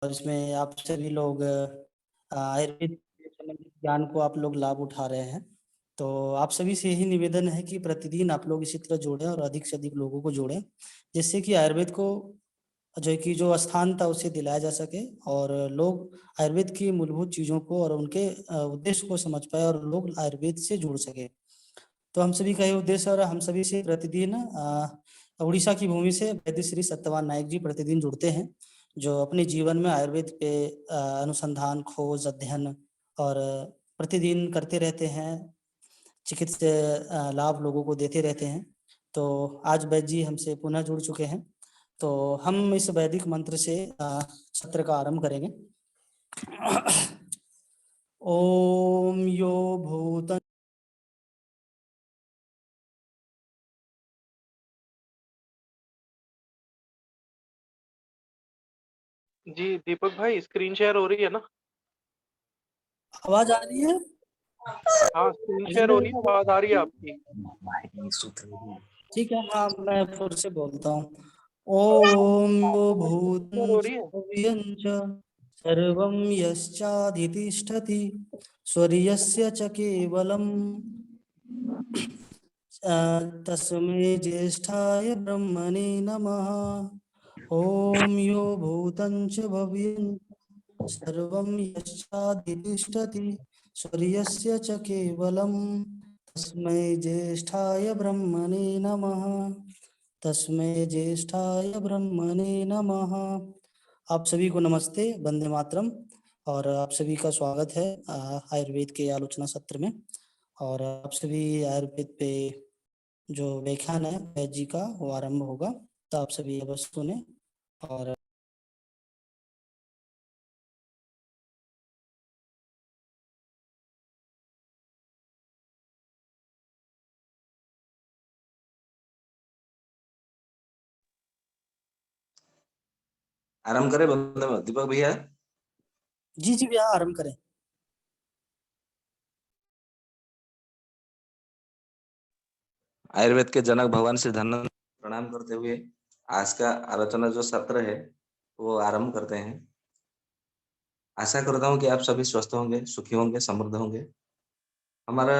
और इसमें आप सभी लोग आयुर्वेद से संबंधित ज्ञान को आप लोग लाभ उठा रहे हैं। तो आप सभी से यही निवेदन है कि प्रतिदिन आप लोग इसी तरह जोड़ें और अधिक से अधिक लोगों को जोड़ें, जिससे कि आयुर्वेद को जो स्थान था उसे दिलाया जा सके और लोग आयुर्वेद की मूलभूत चीज़ों को और उनके उद्देश्य को समझ पाए और लोग आयुर्वेद से जुड़ सके। तो हम सभी का ये उद्देश्य और हम सभी से प्रतिदिन उड़ीसा की भूमि से वैद्य श्री सत्यवान नायक जी प्रतिदिन जुड़ते हैं, जो अपने जीवन में आयुर्वेद पे अनुसंधान, खोज, अध्ययन और प्रतिदिन करते रहते हैं, चिकित्सा लाभ लोगों को देते रहते हैं। तो आज वैद्य जी हमसे पुनः जुड़ चुके हैं, तो हम इस वैदिक मंत्र से सत्र का आरंभ करेंगे। ओम यो भूत जी दीपक भाई, स्क्रीन शेयर हो रही है ना? आवाज आ रही है? हाँ, स्क्रीन शेयर हो रही है, आवाज आ रही है आपकी। ठीक है, हाँ मैं फिर से बोलता हूँ। ओम शेयर हो भूतं रही है। च सर्वं यश्चाधितिष्ठति स्वर्यस्य च केवलम् तस्मै ज्येष्ठाय ब्रह्मणे नमः। ओम यो भूतं च भव्यं सर्वं यश्चाधितिष्ठति स्वर्यस्य च केवलम् तस्मै ज्येष्ठाय ब्रह्मणे नमः। तस्मै ज्येष्ठाय ब्रह्मणे नमः। आप सभी को नमस्ते, वंदे मातरम। और आप सभी का स्वागत है आयुर्वेद के आलोचना सत्र में। और आप सभी आयुर्वेद पे जो व्याख्यान है वैद्य जी का वो आरंभ होगा, तो आप सभी अवश्य सुने। और आराम करें दीपक भैया। जी जी भैया, आरंभ करें। आयुर्वेद के जनक भगवान श्री धन्वंतरि प्रणाम करते हुए आज का आलोचना जो सत्र है वो आरंभ करते हैं। आशा करता हूँ कि आप सभी स्वस्थ होंगे, सुखी होंगे, समृद्ध होंगे। हमारा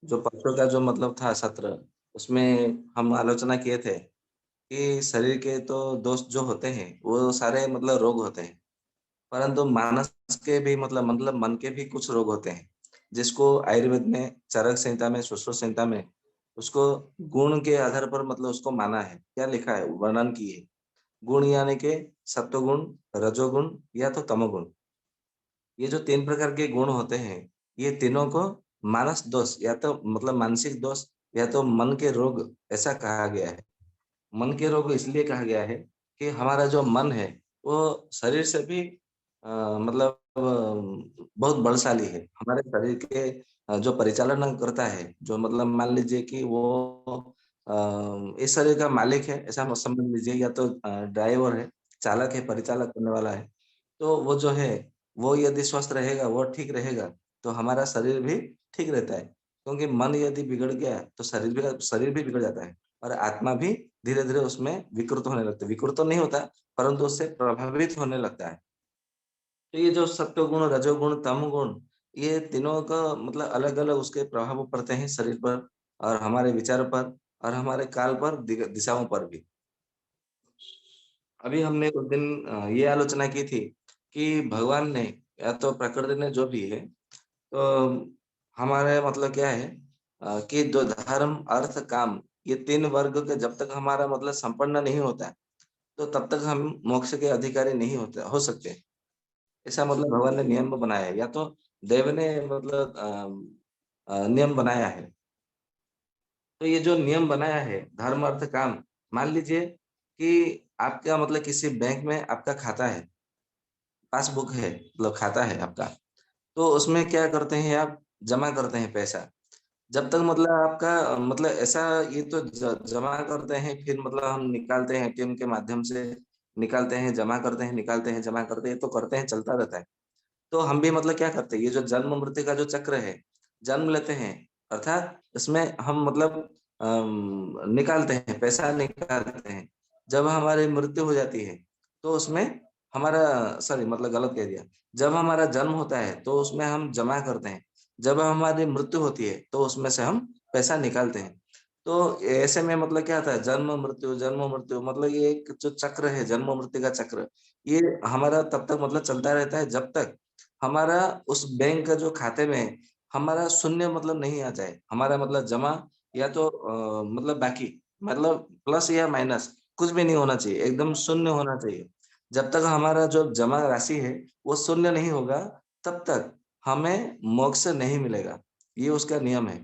जो परसों का जो मतलब था सत्र, उसमें हम आलोचना किए थे कि शरीर के तो दोष जो होते हैं वो सारे मतलब रोग होते हैं, परंतु मानस के भी मतलब मन के भी कुछ रोग होते हैं, जिसको आयुर्वेद में चरक संहिता में, सुश्रुत संहिता में उसको गुण के आधार पर मतलब उसको माना है। क्या लिखा है, वर्णन की है। गुण यानी के सत्वगुण, रजोगुण या तो तमोगुण। ये जो 3 प्रकार के गुण होते हैं, ये तीनों को मानस दोष या तो मतलब मानसिक दोष या तो मन के रोग ऐसा कहा गया है। मन के रोग इसलिए कहा गया है कि हमारा जो मन है वो शरीर से भी मतलब बहुत बलशाली है। हमारे शरीर के जो परिचालन करता है, जो मतलब मान लीजिए कि वो इस शरीर का मालिक है ऐसा मत समझ लीजिए, या तो ड्राइवर है, चालक है, परिचालक करने वाला है। तो वो जो है वो यदि स्वस्थ रहेगा, वो ठीक रहेगा, तो हमारा शरीर भी ठीक रहता है। क्योंकि मन यदि बिगड़ गया तो शरीर भी बिगड़ जाता है और आत्मा भी धीरे-धीरे उसमें विकृत होने लगता है। विकृत तो नहीं होता, परंतु उससे प्रभावित होने लगता है। तो ये जो सत्वगुण, रजोगुण, तमोगुण, ये तीनों का मतलब अलग-अलग उसके प्रभाव पड़ते हैं शरीर पर और हमारे विचार पर और हमारे काल पर, दिशाओं पर भी। अभी हमने उस दिन ये आलोचना की थी कि भगवान ने या तो प्रकृति ने जो भी है, तो हमारे मतलब क्या है कि जो धर्म, अर्थ, काम, ये 3 वर्ग के जब तक हमारा मतलब संपन्न नहीं होता है, तो तब तक हम मोक्ष के अधिकारी नहीं हो सकते। ऐसा मतलब भगवान ने नियम बनाया है, या तो देव ने मतलब नियम बनाया है। तो ये जो नियम बनाया है धर्म, अर्थ, काम, मान लीजिए कि आपका मतलब किसी बैंक में आपका खाता है, पासबुक है, मतलब खाता है आपका। तो उसमें क्या करते हैं आप, जमा करते हैं पैसा। जब तक मतलब आपका मतलब ऐसा ये तो जमा करते हैं, फिर मतलब हम निकालते हैं एटीएम के माध्यम से, निकालते हैं, जमा करते हैं, निकालते हैं, जमा करते हैं, तो करते हैं, चलता रहता है। तो हम भी मतलब क्या करते हैं, ये जो जन्म मृत्यु का जो चक्र है, जन्म लेते हैं अर्थात इसमें हम मतलब निकालते हैं, पैसा निकालते हैं। जब हमारी मृत्यु हो जाती है, तो उसमें हमारा सॉरी मतलब गलत कह दिया। जब हमारा जन्म होता है तो उसमें हम जमा करते हैं। जब हमारी मृत्यु होती है तो उसमें से हम पैसा निकालते हैं। तो ऐसे में मतलब क्या होता है जन्म मृत्यु मतलब ये एक जो चक्र है जन्म मृत्यु का चक्र, ये हमारा तब तक मतलब चलता रहता है जब तक हमारा उस बैंक का जो खाते में हमारा शून्य मतलब नहीं आ जाए। हमारा मतलब जमा या तो मतलब बाकी मतलब प्लस या माइनस कुछ भी नहीं होना चाहिए, एकदम शून्य होना चाहिए। जब तक हमारा जो जमा राशि है वो शून्य नहीं होगा तब तक हमें मोक्ष नहीं मिलेगा। ये उसका नियम है।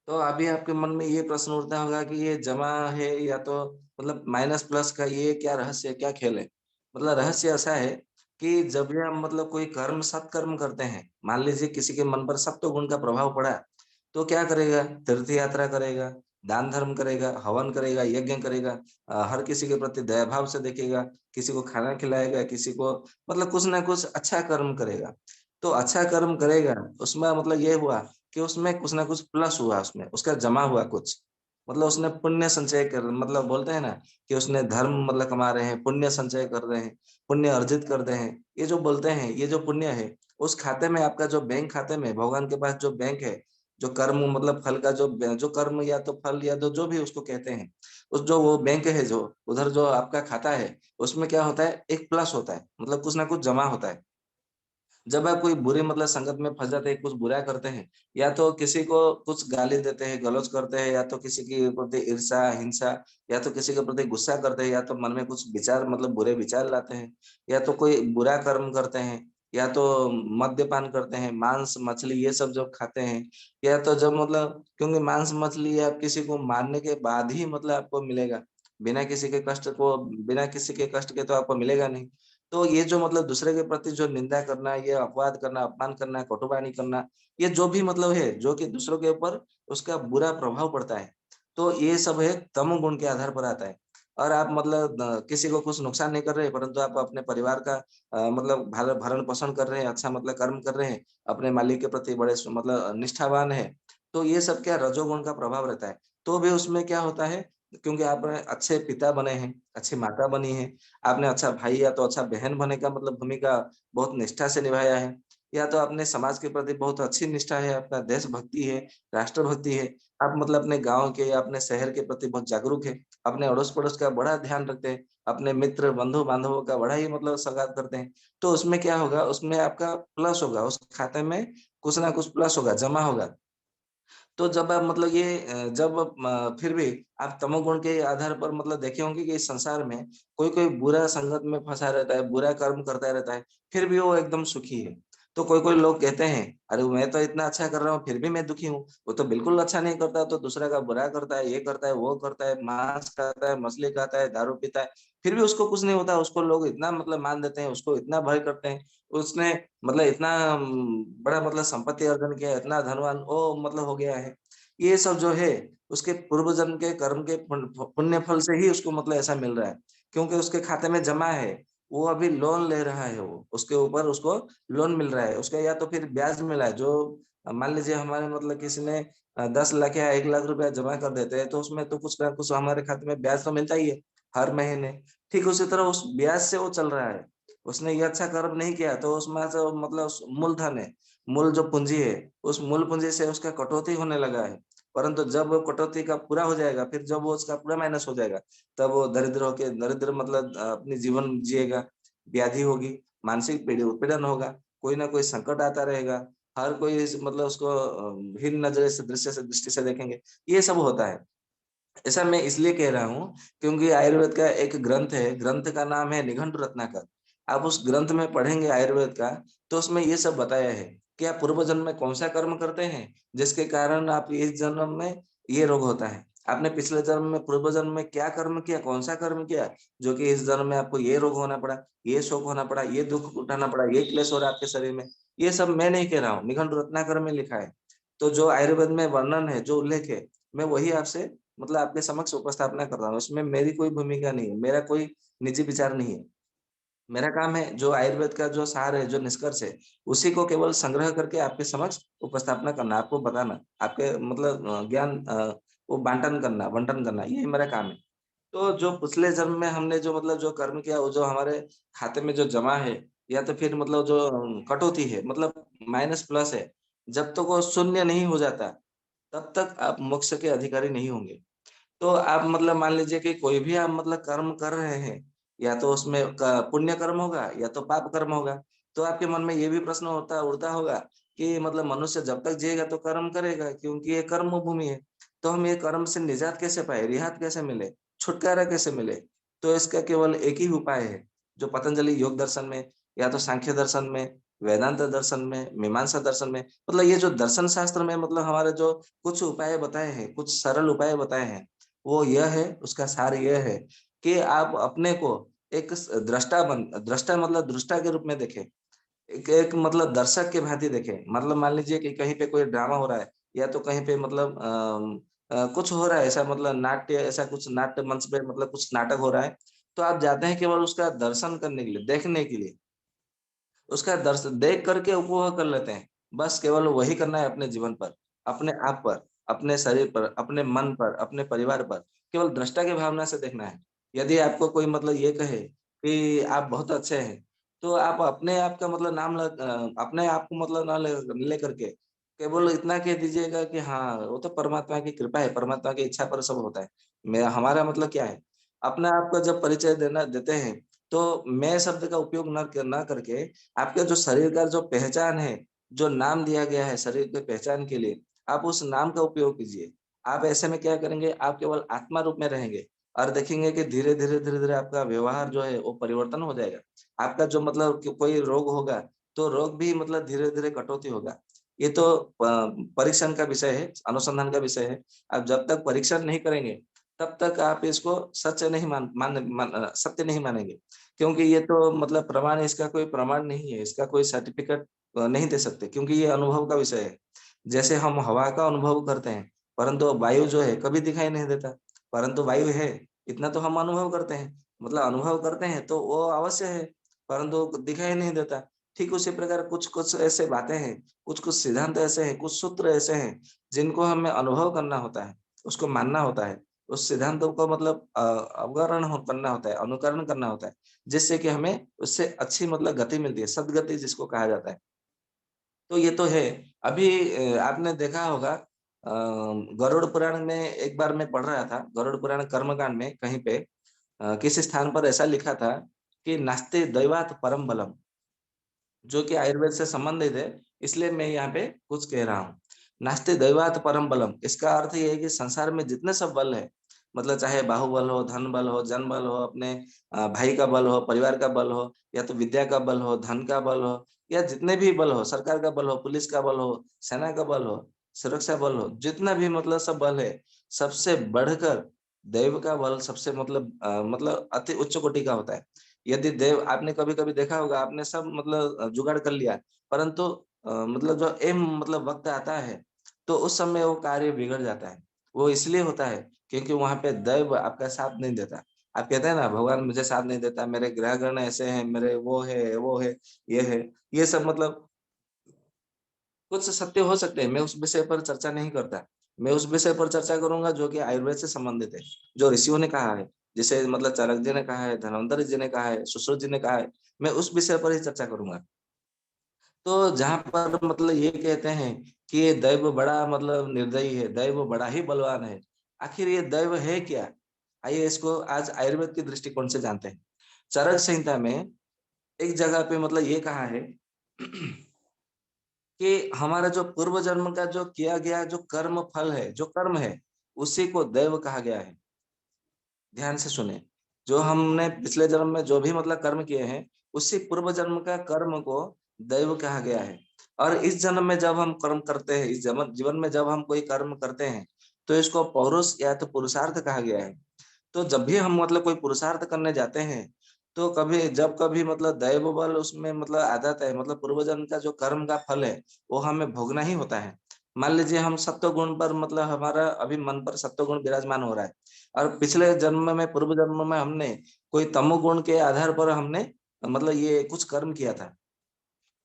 तो अभी आपके मन में ये प्रश्न उठता होगा कि ये जमा है या तो मतलब माइनस प्लस का ये क्या रहस्य है, क्या खेल है? मतलब रहस्य ऐसा है कि जब भी हम मतलब कोई कर्म सत्कर्म करते हैं, मान लीजिए किसी के मन पर सत्व गुण का प्रभाव पड़ा, तो क्या करेगा? तीर्थ यात्रा करेगा, दान धर्म करेगा, हवन करेगा, यज्ञ करेगा, हर किसी के प्रति दया भाव से देखेगा, किसी को खाना खिलाएगा, किसी को मतलब कुछ ना कुछ अच्छा कर्म करेगा। तो अच्छा कर्म करेगा, उसमें मतलब ये हुआ कि उसमें कुछ ना कुछ प्लस हुआ, उसमें उसका जमा हुआ कुछ। मतलब उसने पुण्य संचय कर मतलब बोलते हैं ना कि उसने धर्म मतलब कमा रहे हैं, पुण्य संचय कर रहे हैं, पुण्य अर्जित कर रहे हैं। ये जो बोलते हैं, ये जो पुण्य है, उस खाते में आपका जो बैंक खाते में भगवान के पास जो बैंक है, जो कर्म मतलब फल का जो कर्म या तो फल या तो जो भी उसको कहते हैं, उस जो वो बैंक है जो उधर जो आपका खाता है, उसमें क्या होता है? एक प्लस होता है, मतलब कुछ ना कुछ जमा होता है। जब आप कोई बुरी मतलब संगत में फँस जाते हैं, कुछ बुरा करते हैं, या तो किसी को कुछ गाली देते हैं, गलौज करते हैं, या तो किसी के प्रति ईर्ष्या, हिंसा, या तो किसी के प्रति गुस्सा करते हैं, या तो मन में कुछ विचार मतलब बुरे विचार लाते हैं, या तो कोई बुरा कर्म करते हैं, या तो मद्यपान करते हैं, मांस, मछली ये सब जब खाते हैं, या तो जब मतलब क्योंकि मांस, मछली आप किसी को मारने के बाद ही मतलब आपको मिलेगा। बिना किसी के कष्ट के तो आपको मिलेगा नहीं। तो ये जो मतलब दूसरे के प्रति जो निंदा करना, ये अपवाद करना, अपमान करना, कटुवाणी करना, ये जो भी मतलब है, जो कि दूसरों के ऊपर उसका बुरा प्रभाव पड़ता है, तो ये सब है तमोगुण के आधार पर आता है। और आप मतलब किसी को कुछ नुकसान नहीं कर रहे, परंतु आप अपने परिवार का मतलब भरण-पोषण कर रहे हैं, अच्छा मतलब कर्म कर रहे हैं, अपने मालिक के प्रति बड़े मतलब निष्ठावान हैं, तो ये सब क्या रजोगुण का प्रभाव रहता है। तो भी उसमें क्या होता है, क्योंकि आप अच्छे पिता बने हैं, अच्छी माता बनी है, आपने अच्छा भाई या तो अच्छा बहन बनने का मतलब भूमिका बहुत निष्ठा से निभाया है, या तो आपने समाज के प्रति बहुत अच्छी निष्ठा है, अपना देशभक्ति है, राष्ट्रभक्ति है। आप मतलब अपने गाँव के या अपने शहर के प्रति बहुत जागरूक है, अपने अड़ोस-पड़ोस का बड़ा ध्यान रखते हैं, अपने मित्र, बंधु-बांधवों का बड़ा ही मतलब सवार करते हैं। तो उसमें क्या होगा, उसमें आपका प्लस होगा, उस खाते में कुछ ना कुछ प्लस होगा, जमा होगा। तो जब आप मतलब ये जब फिर भी आप तमोगुण के आधार पर मतलब देखे होंगे कि इस संसार में कोई-कोई बुरा संगत में फँसा रहता है, बुरा कर्म करता रहता है, फिर भी वो एकदम सुखी है। तो कोई-कोई लोग कहते हैं, "अरे! मैं तो इतना अच्छा कर रहा हूँ, फिर भी मैं दुखी हूँ। वो तो बिल्कुल अच्छा नहीं करता, तो दूसरे का बुरा करता है, ये करता है, वो करता है, मांस खाता है, मछली खाता है, दारू पीता है, फिर भी उसको कुछ नहीं होता। उसको लोग इतना मतलब मान देते हैं, उसको इतना भय करते हैं। उसने मतलब इतना बड़ा मतलब संपत्ति अर्जन किया है, इतना धनवान वो मतलब हो गया है। ये सब जो है, उसके पूर्व जन्म के कर्म के पुण्य फल से ही उसको मतलब ऐसा मिल रहा है। क्योंकि उसके खाते में जमा है, वो अभी लोन ले रहा है वो, उसके ऊपर उसको लोन मिल रहा है। उसका या तो फिर ब्याज मिला है, जो मान लीजिए हमारे मतलब किसी ने 10 लाख या 1 लाख रुपया जमा कर देते हैं, तो उसमें तो कुछ ना कुछ हमारे खाते में ब्याज तो मिलता ही है, हर महीने। ठीक उसी तरह उस ब्याज से वो चल रहा है। उसने ये अच्छा कर्म नहीं किया, तो उसमें से मतलब मूलधन है, मूल जो पूँजी है, उस मूल पूँजी से उसका कटौती होने लगा है। परंतु जब वो कटौती का पूरा हो जाएगा, फिर जब वो उसका पूरा माइनस हो जाएगा, तब वो दरिद्र मतलब अपनी जीवन जिएगा, व्याधि होगी, मानसिक उत्पीड़न होगा, कोई ना कोई संकट आता रहेगा, हर कोई इस मतलब उसको हीन नज़र से दृष्टि से देखेंगे, ये सब होता है। ऐसा मैं इसलिए कह रहा हूँ, क्योंकि आयुर्वेद का एक ग्रंथ है, ग्रंथ का नाम है निघंटु रत्नाकर। आप उस ग्रंथ में पढ़ेंगे आयुर्वेद का, तो उसमें ये सब बताया है कि आप पूर्व जन्म में कौन-सा कर्म करते हैं, जिसके कारण आप इस जन्म में ये रोग होता है। आपने पिछले जन्म में, पूर्व जन्म में क्या कर्म किया, कौन-सा कर्म किया, जो कि इस जन्म में आपको ये रोग होना पड़ा, ये शोक होना पड़ा, ये दुःख उठाना पड़ा, ये क्लेश हो रहा है आपके शरीर में। ये सब मैं नहीं कह रहा हूँ, निघंटु रत्नाकर में लिखा है। तो जो आयुर्वेद में वर्णन है, जो उल्लेख है, मैं वही आपसे मतलब आपके समक्ष उपस्थापना कर रहा हूँ। उसमें मेरी कोई भूमिका नहीं है, मेरा कोई निजी विचार नहीं है। मेरा काम है जो आयुर्वेद का जो सार है, जो निष्कर्ष है, उसी को केवल संग्रह करके आपके समक्ष उपस्थापना करना, आपको बताना, आपके मतलब ज्ञान वो बंटन करना, यही मेरा काम है। तो जो पिछले जन्म में हमने जो मतलब जो कर्म किया, वो जो हमारे खाते में जो जमा है, या तो फिर मतलब जो कटौती है, मतलब माइनस प्लस है, जब तक वो शून्य नहीं हो जाता, तब तक आप मोक्ष के अधिकारी नहीं होंगे। तो आप मतलब मान लीजिए कि कोई भी आप मतलब कर्म कर रहे हैं, या तो उसमें पुण्य कर्म होगा या तो पाप कर्म होगा। तो आपके मन में ये भी प्रश्न उठता होगा कि मतलब मनुष्य जब तक जिएगा तो कर्म करेगा, क्योंकि ये कर्म भूमि है। तो हम ये कर्म से निजात कैसे पाए, रिहात कैसे मिले, छुटकारा कैसे मिले? तो इसका केवल एक ही उपाय है, जो पतंजलि योग दर्शन में, या तो सांख्य दर्शन में, वेदांत दर्शन में, मीमांसा दर्शन में, मतलब ये जो दर्शन शास्त्र में मतलब हमारे जो कुछ उपाय बताए हैं, कुछ सरल उपाय बताए हैं, वो यह है, उसका सार यह है कि आप अपने को एक दृष्टा मतलब दृष्टा के रूप में देखें। एक मतलब दर्शक के भांति देखें। मतलब मान लीजिए कि कहीं पे कोई ड्रामा हो रहा है, या तो कहीं पे मतलब कुछ हो रहा है ऐसा, मतलब नाट्य, ऐसा कुछ नाट्य मंच पे मतलब कुछ नाटक हो रहा है, तो आप जाते हैं केवल उसका दर्शन करने के लिए, देखने के लिए। उसका दर्शन देख करके उपभोग कर लेते हैं। बस केवल वही करना है अपने जीवन पर, अपने आप पर, अपने शरीर पर, अपने मन पर, अपने परिवार पर, केवल दृष्टा की भावना से देखना है। यदि आपको कोई मतलब ये कहे कि आप बहुत अच्छे हैं, तो आप अपने आप का मतलब अपने आप को मतलब ना लेकर के केवल इतना कह दीजिएगा कि हाँ, वो तो परमात्मा की कृपा है, परमात्मा की इच्छा पर सब होता है। मेरा हमारा मतलब क्या है? अपने आप का जब परिचय देते हैं, तो मैं शब्द का उपयोग ना करके आपके जो शरीर का जो पहचान है, जो नाम दिया गया है शरीर के पहचान के लिए, आप उस नाम का उपयोग कीजिए। आप ऐसे में क्या करेंगे, आप केवल आत्मा रूप में रहेंगे और देखेंगे कि धीरे-धीरे आपका व्यवहार जो है वो परिवर्तन हो जाएगा। आपका जो मतलब कि कोई रोग होगा, तो रोग भी मतलब धीरे-धीरे कटौती होगा। ये तो परीक्षण का विषय है, अनुसंधान का विषय है। आप जब तक परीक्षण नहीं करेंगे, तब तक आप इसको सत्य नहीं मानेंगे। क्योंकि ये तो मतलब प्रमाण, इसका कोई प्रमाण नहीं है, इसका कोई सर्टिफ़िकेट नहीं दे सकते, क्योंकि ये अनुभव का विषय है। जैसे हम हवा का अनुभव करते हैं, परंतु वायु जो है कभी दिखाई नहीं देता, परंतु वायु है, इतना तो हम अनुभव करते हैं। मतलब अनुभव करते हैं तो वो अवश्य है, परंतु दिखाई नहीं देता। ठीक उसी प्रकार कुछ-कुछ ऐसे बातें हैं, कुछ-कुछ सिद्धांत ऐसे हैं, कुछ सूत्र ऐसे हैं, जिनको हमें अनुभव करना होता है, उसको मानना होता है। उस सिद्धांतों को मतलब अवगुण करना होता है, अनुकरण करना होता है। जिससे कि हमें उससे अच्छी मतलब गति मिलती है, सद्गति जिसको कहा जाता है। तो ये तो है। अभी आपने देखा होगा, गरुड़ पुराण में एक बार मैं पढ़ रहा था, गरुड़ पुराण कर्मकांड में कहीं पे किसी स्थान पर ऐसा लिखा था कि नास्ति दैवात परम बलम, जो कि आयुर्वेद से संबंधित है, इसलिए मैं यहाँ पे कुछ कह रहा हूँ। नास्ति दैवात परम बलम, इसका अर्थ ये है कि संसार में जितने सब बल है, मतलब चाहे बाहुबल हो, धन बल हो, जन बल हो, अपने भाई का बल हो, परिवार का बल हो, या तो विद्या का बल हो, धन का बल हो, या जितने भी बल हो, सरकार का बल हो, पुलिस का बल हो, सेना का बल हो, सुरक्षा बल हो, जितना भी मतलब सब बल है, सबसे बढ़कर दैव का बल सबसे मतलब अति उच्च कोटि का होता है। यदि देव, आपने कभी-कभी देखा होगा, आपने सब मतलब जुगाड़ कर लिया, परंतु मतलब जो मतलब वक़्त आता है, तो उस समय वो कार्य बिगड़ जाता है। वो इसलिए होता है क्योंकि वहाँ पे दैव आपका साथ नहीं देता। आप कहते हैं ना, भगवान मुझे साथ नहीं देता, मेरे ग्रह-गण ऐसे हैं, मेरे वो है, ये है। ये सब मतलब कुछ सत्य हो सकते हैं, मैं उस विषय पर चर्चा नहीं करता। मैं उस विषय पर चर्चा करूँगा जो कि आयुर्वेद से संबंधित है, जो ऋषियों ने कहा है। जैसे मतलब चाणक्य जी ने कहा है, धन्वंतरि जी ने कहा है, सुश्रुत जी ने कहा है, मैं उस विषय पर ही चर्चा करूँगा। तो जहाँ पर मतलब ये कहते हैं कि ये दैव बड़ा मतलब निर्दयी है, दैव बड़ा ही बलवान है। आखिर ये दैव है क्या? आइए इसको आज आयुर्वेद के दृष्टिकोण से जानते हैं। चरक संहिता में एक जगह पे मतलब ये कहा है कि हमारा जो पूर्व जन्म का जो किया गया जो कर्म फल है, जो कर्म है, उसी को दैव कहा गया है। ध्यान से सुने। जो हमने पिछले जन्म में जो भी मतलब कर्म किए हैं, उसी पूर्व जन्म का कर्म को दैव कहा गया है। और इस जन्म में जब हम कर्म करते हैं, इस जीवन में जब हम कोई कर्म करते हैं, तो इसको पौरुष या तो पुरुषार्थ कहा गया है। तो जब भी हम मतलब कोई पुरुषार्थ करने जाते हैं, तो जब कभी मतलब दैव बल उसमें मतलब आ जाता है, मतलब पूर्व जन्म का जो कर्म का फल है, वो हमें भोगना ही होता है। मान लीजिए हम सत्व गुण पर मतलब हमारा अभी मन पर सत्व गुण विराजमान हो रहा है, और पिछले जन्म में, पूर्व जन्म में हमने कोई तमोगुण के आधार पर हमने मतलब ये कुछ कर्म किया था।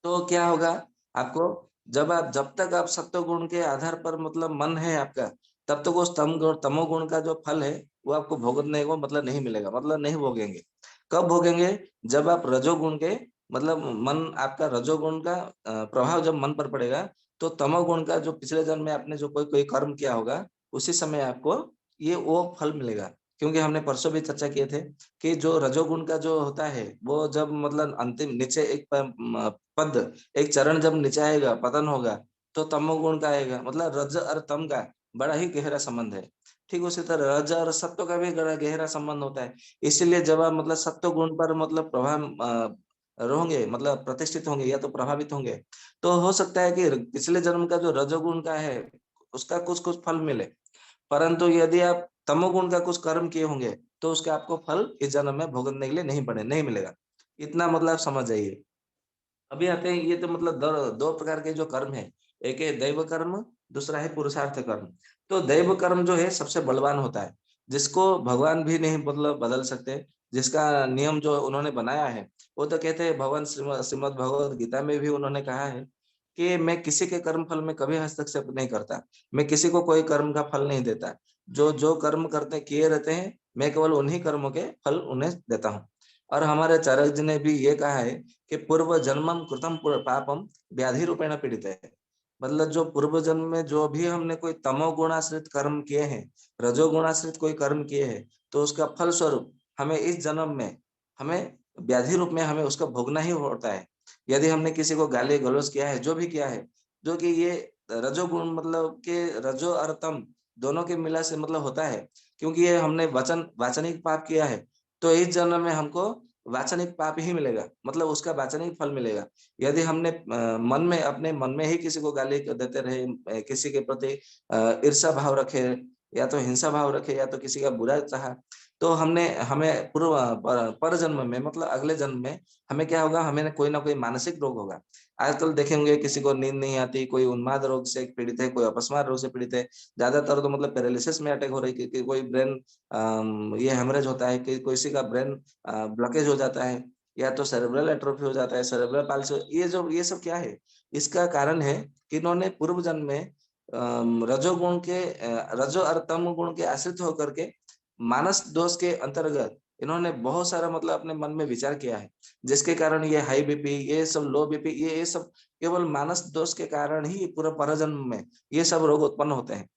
तो क्या होगा आपको, जब तक आप सत्व गुण के आधार पर मतलब मन है आपका, तब तक उस तमोगुण का जो फल है वो आपको भोगने को मतलब नहीं मिलेगा, मतलब नहीं भोगेंगे। कब भोगेंगे? जब आप रजोगुण के मतलब मन आपका रजोगुण का प्रभाव जब मन पर पड़ेगा, तो तमोगुण का जो पिछले जन्म में आपने जो कोई कोई कर्म किया होगा, उसी समय आपको ये वो फल मिलेगा। क्योंकि हमने परसों भी चर्चा किए थे कि जो रजोगुण का जो होता है, वो जब मतलब अंतिम नीचे एक पद, एक चरण जब नीचे आएगा, पतन होगा, तो तमोगुण का आएगा। मतलब रज और तम का बड़ा ही गहरा संबंध है। ठीक उसी तरह रज और सत्व का भी बड़ा गहरा संबंध होता है। इसीलिए जब आप मतलब सत्व गुण पर मतलब प्रभाव रहोगे, मतलब प्रतिष्ठित होंगे या तो प्रभावित होंगे, तो हो सकता है कि पिछले जन्म का जो रजोगुण का है उसका कुछ कुछ फल मिले। परंतु यदि आप तमोगुण का कुछ कर्म किए होंगे, तो उसका आपको फल इस जन्म में भोगने के लिए नहीं मिलेगा। इतना मतलब आप समझ जाइए। अभी आते हैं, ये तो मतलब दो प्रकार के जो कर्म है, एक है दैव कर्म, दूसरा है पुरुषार्थ कर्म। तो दैव कर्म जो है सबसे बलवान होता है, जिसको भगवान भी नहीं मतलब बदल सकते, जिसका नियम जो उन्होंने बनाया है। वो तो कहते हैं, भगवान श्रीमद् भगवद गीता में भी उन्होंने कहा है कि मैं किसी के कर्म फल में कभी हस्तक्षेप नहीं करता, मैं किसी को कोई कर्म का फल नहीं देता। जो जो कर्म करते किए रहते हैं, मैं केवल उन्हीं कर्मों के फल उन्हें देता हूँ। और हमारे चारक जी ने भी ये कहा है कि पूर्व जन्मम कृतम पापम व्याधि रूपेण पीड़ित है। मतलब जो पूर्व जन्म में जो भी हमने कोई तमोगुणाश्रित कर्म किए हैं, रजोगुणाश्रित कोई कर्म किए हैं, तो उसका फल स्वरूप हमें इस जन्म में हमें व्याधि रूप में हमें उसका भोगना ही होता है। यदि हमने किसी को गाली गलौज किया है, जो भी किया है, जो कि ये रजोगुण मतलब के रजो और तम दोनों के मिला से मतलब होता है, क्योंकि ये हमने वाचनिक पाप किया है, तो इस जन्म में हमको वाचनिक पाप ही मिलेगा, मतलब उसका वाचनिक फल मिलेगा। यदि हमने मन में अपने मन में ही किसी को गाली देते रहे, किसी के प्रति ईर्षा भाव रखे, या तो हिंसा भाव रखे, या तो किसी का बुरा चाहा, तो हमने हमें पूर्व पर जन्म में मतलब अगले जन्म में हमें क्या होगा, हमें कोई ना कोई मानसिक रोग होगा। आजकल देखेंगे किसी को नींद नहीं आती, कोई उन्माद रोग से पीड़ित है, कोई अपस्मार रोग से पीड़ित है। ज्यादातर तो मतलब पैरालिसिस में अटैक हो रही है, कि कोई ब्रेन ये हेमरेज होता है, कि किसी का ब्रेन ब्लॉकेज हो जाता है, या तो सेरेब्रल एट्रोफी हो जाता है, सेरेब्रल पाल्सी। ये सब क्या है? इसका कारण है कि इन्होंने पूर्व जन्म में रजोगुण के रजो और तम गुण के आश्रित होकर के मानस दोष के अंतर्गत इन्होंने बहुत सारा मतलब अपने मन में विचार किया है, जिसके कारण ये हाई बीपी, ये सब लो बीपी, ये सब केवल मानस दोष के कारण ही पूरा परजन्म में ये सब रोग उत्पन्न होते हैं।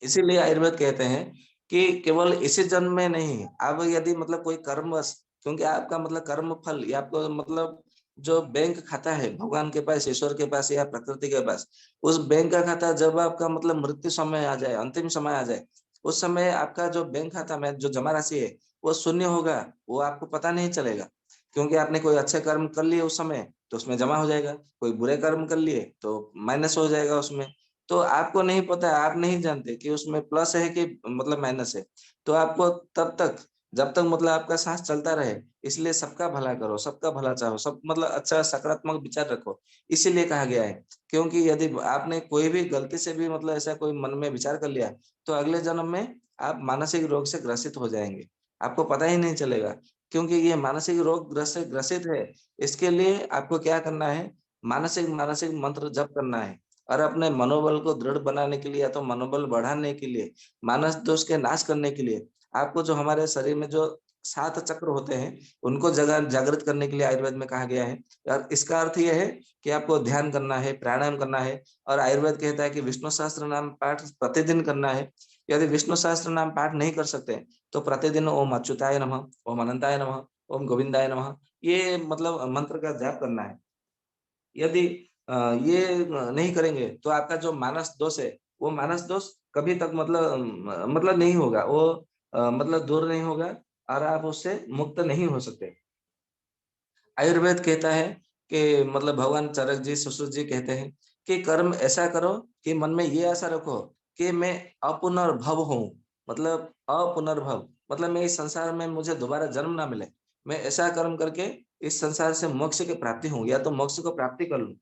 इसीलिए आयुर्वेद कहते हैं कि केवल इसी जन्म में नहीं, अब यदि मतलब कोई कर्मवश, क्योंकि आपका मतलब कर्म फल या आपको मतलब जो बैंक खाता है भगवान के पास, ईश्वर के पास या प्रकृति के पास, उस बैंक का खाता जब आपका मतलब मृत्यु समय आ जाए, अंतिम समय आ जाए, उस समय आपका जो बैंक खाता में जो जमा राशि है वो शून्य होगा, वो आपको पता नहीं चलेगा। क्योंकि आपने कोई अच्छे कर्म कर लिए उस समय, तो उसमें जमा हो जाएगा, कोई बुरे कर्म कर लिए तो माइनस हो जाएगा उसमें। तो आपको नहीं पता है, आप नहीं जानते कि उसमें प्लस है कि मतलब माइनस है। तो आपको तब तक, जब तक मतलब आपका सांस चलता रहे, इसलिए सबका भला करो, सबका भला चाहो, सब मतलब अच्छा सकारात्मक विचार रखो। इसीलिए कहा गया है, क्योंकि यदि आपने कोई भी गलती से भी मतलब ऐसा कोई मन में विचार कर लिया, तो अगले जन्म में आप मानसिक रोग से ग्रसित हो जाएंगे, आपको पता ही नहीं चलेगा। क्योंकि ये मानसिक रोग ग्रसित ग्रसित है, इसके लिए आपको क्या करना है, मानसिक मानसिक मंत्र जप करना है। और अपने मनोबल को दृढ़ बनाने के लिए, या तो मनोबल बढ़ाने के लिए, मानस दोष के नाश करने के लिए, आपको जो हमारे शरीर में जो 7 चक्र होते हैं, उनको जागृत करने के लिए आयुर्वेद में कहा गया है। और इसका अर्थ यह है कि आपको ध्यान करना है, प्राणायाम करना है। और आयुर्वेद कहता है कि विष्णु सहस्त्र नाम पाठ प्रतिदिन करना है। यदि विष्णु सहस्त्र नाम पाठ नहीं कर सकते, तो प्रतिदिन ओम अच्युताय नमः, ओम अनंताय नमः, ओम गोविंदाय नमः, ये मतलब मंत्र का जाप करना है। यदि ये नहीं करेंगे, तो आपका जो मानस दोष है, वो मानस दोष कभी तक मतलब नहीं होगा, वो मतलब दूर नहीं होगा, और आप उससे मुक्त नहीं हो सकते। आयुर्वेद कहता है कि मतलब भगवान चरक जी, सुश्रुत जी कहते हैं कि कर्म ऐसा करो कि मन में ये आशा रखो कि मैं अपुनर्भव हूँ। मतलब अपुनर्भव मतलब मैं इस संसार में मुझे दोबारा जन्म ना मिले। मैं ऐसा कर्म करके इस संसार से मोक्ष की प्राप्ति हूँ, या तो मोक्ष को प्राप्ति कर लूँ।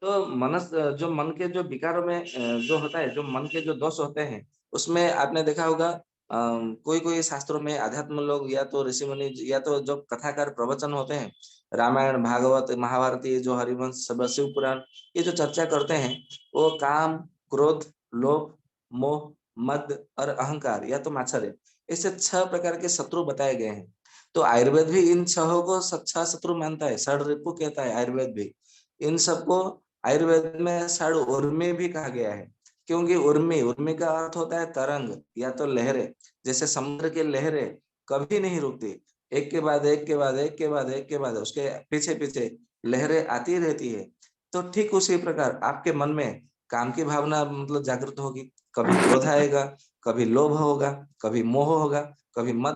तो जो मन के जो विकारों में जो होता है, जो मन के जो दोष होते हैं, उसमें आपने देखा होगा कोई-कोई शास्त्रों में अध्यात्म लोग, या तो ऋषि-मुनि, या तो जो कथाकार प्रवचन होते हैं, रामायण, भागवत, महाभारत, ये जो हरिवंश, सब शिव पुराण, ये जो चर्चा करते हैं, वो काम, क्रोध, लोभ, मोह, मद और अहंकार या तो मात्सर्य, ऐसे 6 प्रकार के शत्रु बताए गए हैं। तो आयुर्वेद भी इन 6 को 6 शत्रु मानता है, षड रिपु कहता है आयुर्वेद भी। इन सबको आयुर्वेद में षड उर्मी भी कहा गया है, क्योंकि उर्मी उर्मी का अर्थ होता है तरंग या तो लहरें। जैसे समुद्र की लहरें कभी नहीं रुकती, एक के बाद एक के बाद एक के बाद एक के बाद उसके पीछे पीछे लहरें आती रहती है। तो ठीक उसी प्रकार आपके मन में काम की भावना मतलब जागृत होगी, कभी क्रोध आएगा, कभी लोभ होगा, कभी मोह होगा, कभी मद,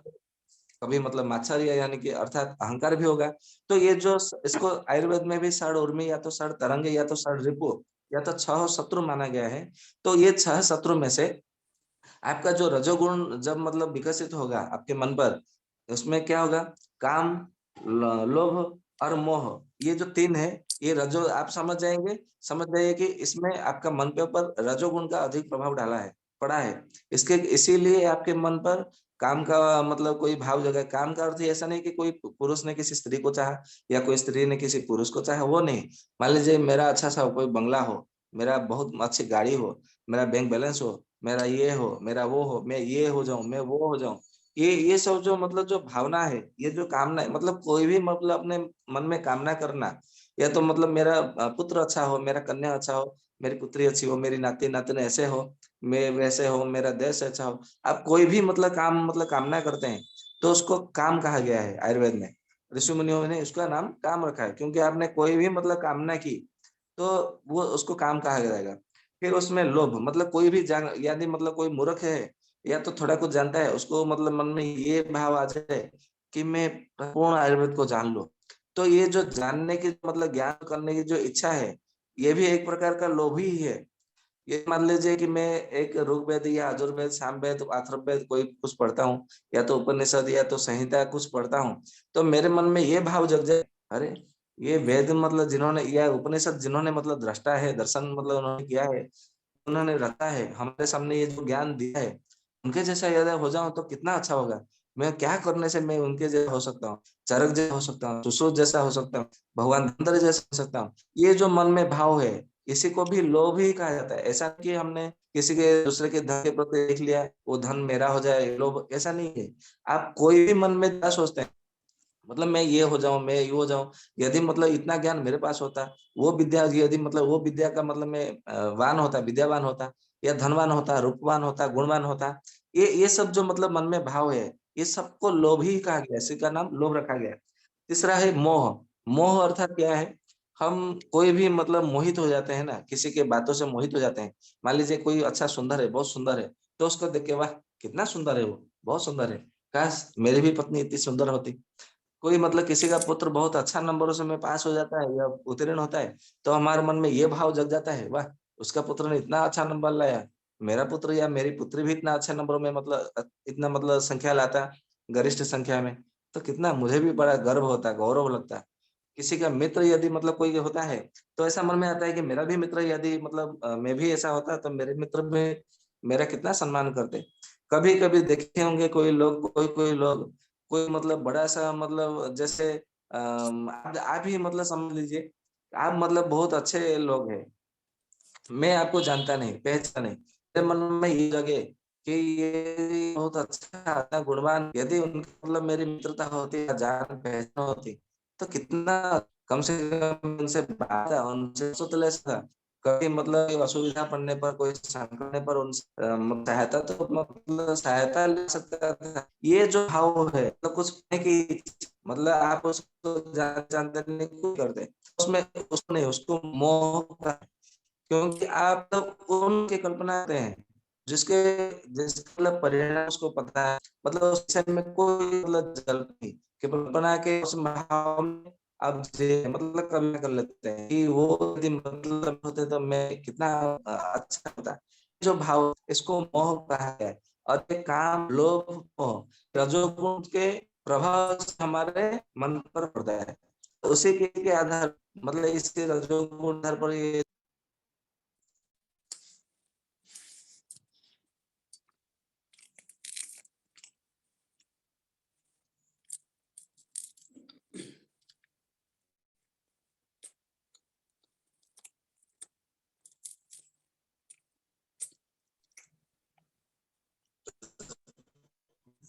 कभी मतलब मात्सर्य यानी कि अर्थात अहंकार भी होगा। तो ये जो इसको आयुर्वेद में भी षड उर्मी या तो षड तरंग या तो षड रिपु या तो 6 शत्रु माना गया है। तो ये 6 शत्रु में से आपका जो रजोगुण जब मतलब विकसित होगा आपके मन पर, उसमें क्या होगा? काम, लोभ और मोह, ये जो 3 है, ये रजो आप समझ जाएंगे, समझ जाइए कि इसमें आपका मन के ऊपर रजोगुण का अधिक प्रभाव डाला है, पड़ा है। इसके इसीलिए आपके मन पर काम का मतलब कोई भाव जगा। काम का अर्थ ऐसा नहीं कि कोई पुरुष ने किसी स्त्री को चाहा या कोई स्त्री ने किसी पुरुष को चाहा, वो नहीं। मान लीजिए मेरा अच्छा सा कोई बंगला हो, मेरा बहुत अच्छी गाड़ी हो, मेरा बैंक बैलेंस हो, मेरा ये हो, मेरा वो हो, मैं ये हो जाऊं, मैं वो हो जाऊं, ये सब जो मतलब जो भावना है, ये जो कामना है, मतलब कोई भी मतलब अपने मन में कामना करना, या तो मतलब मेरा पुत्र अच्छा हो, मेरा कन्या अच्छा हो, मेरी पुत्री अच्छी हो, मेरी नाती नातिन ऐसे हो, मैं वैसे हो, मेरा देश अच्छा हो। आप कोई भी मतलब काम मतलब कामना करते हैं, तो उसको काम कहा गया है आयुर्वेद में। ऋषि मुनियों ने उसका नाम काम रखा है, क्योंकि आपने कोई भी मतलब कामना की तो वो उसको काम कहा जाएगा। फिर उसमें लोभ, मतलब कोई भी जान, यदि मतलब कोई मूर्ख है या तो थोड़ा कुछ जानता है, उसको मतलब मन में ये भाव आ जाए कि मैं पूर्ण आयुर्वेद को जान लूं, तो ये जो जानने की मतलब ज्ञान करने की जो इच्छा है, ये भी एक प्रकार का लोभ ही है। ये मान लीजिए कि मैं एक ऋग्वेद या यजुर्वेद, सामवेद, अथर्ववेद कोई कुछ पढ़ता हूँ, या तो उपनिषद या तो संहिता कुछ पढ़ता हूँ, तो मेरे मन में ये भाव जग जाए, अरे ये वेद मतलब जिन्होंने या उपनिषद जिन्होंने मतलब दृष्टा है, दर्शन मतलब उन्होंने किया है, उन्होंने रखा है हमारे सामने, ये जो ज्ञान दिया है, उनके जैसा यदि हो जाऊं तो कितना अच्छा होगा। मैं क्या करने से मैं उनके जैसा हो सकता हूँ, चरक जैसा हो सकता हूँ, सुश्रुत जैसा हो सकता हूँ, भगवान धनंतर जैसा हो सकता हूँ। ये जो मन में भाव है, इसी को भी लोभ ही कहा जाता है। ऐसा नहीं कि हमने किसी के दूसरे के धन के प्रति देख लिया वो धन मेरा हो जाए, लोभ, ऐसा नहीं है। आप कोई भी मन में क्या सोचते हैं, मतलब मैं ये हो जाऊं, मैं ये हो जाऊं, यदि मतलब इतना ज्ञान मेरे पास होता, वो विद्या यदि मतलब वो विद्या का मतलब मैं वान होता, विद्यावान होता, या धनवान होता, रूपवान होता, गुणवान होता, ये सब जो मतलब मन में भाव है, ये सबको लोभ ही कहा गया है, इसी का नाम लोभ रखा गया है। तीसरा है मोह। मोह अर्थात क्या है? हम कोई भी मतलब मोहित हो जाते हैं ना, किसी के बातों से मोहित हो जाते हैं। मान लीजिए कोई अच्छा सुंदर है, बहुत सुंदर है, तो उसको देख के वाह कितना सुंदर है, वो बहुत सुंदर है, काश मेरी भी पत्नी इतनी सुंदर होती। कोई मतलब किसी का पुत्र बहुत अच्छा नंबरों से में पास हो जाता है या उत्तीर्ण होता है, तो हमारे मन में ये भाव जग जाता है, वाह उसका पुत्र ने इतना अच्छा नंबर लाया, मेरा पुत्र या मेरी पुत्री भी इतना अच्छे नंबरों में मतलब इतना मतलब संख्या लाता, गरिष्ठ संख्या में, तो कितना मुझे भी बड़ा गर्व होता, गौरव लगता। किसी का मित्र यदि मतलब कोई होता है, तो ऐसा मन में आता है कि मेरा भी मित्र यदि मतलब मैं भी ऐसा होता तो मेरे मित्र में मेरा कितना सम्मान करते। कभी कभी देखे होंगे कोई लोग, कोई लोग, कोई मतलब बड़ा सा मतलब जैसे आप ही मतलब समझ लीजिए, आप मतलब बहुत अच्छे लोग हैं, मैं आपको जानता नहीं, पहचान नहीं, मेरे मन में ये लगे कि ये बहुत अच्छा था, गुणवान, यदि उनकी मतलब मेरी मित्रता होती या जान पहचान होती, तो कितना कम से कम उनसे बात, उनसे सुत ले सकता। कभी मतलब असुविधा पड़ने पर, कोई संकट पड़ने पर उनसे सहायता तो मतलब सहायता ले सकता था। ये जो भाव है तो कुछ करने की, मतलब आप उसको जानते नहीं, कुछ करते उसमें, उसको नहीं, उसको मोह का, क्योंकि आप तो उनकी कल्पना करते हैं जिसके जिसका मतलब परिणाम उसको पता है, मतलब उस विषय में कोई मतलब जल नहीं, कि कल्पना के उस भाव में आप मतलब कल्पना कर लेते हैं कि वो यदि मतलब होते तो मैं कितना अच्छा होता। जो भाव, इसको मोह कहा है। और ये काम, लोभ, मोह, रजोगुण के प्रभाव से हमारे मन पर पड़ता है, तो उसी के आधार, मतलब इसके रजोगुण आधार पर ये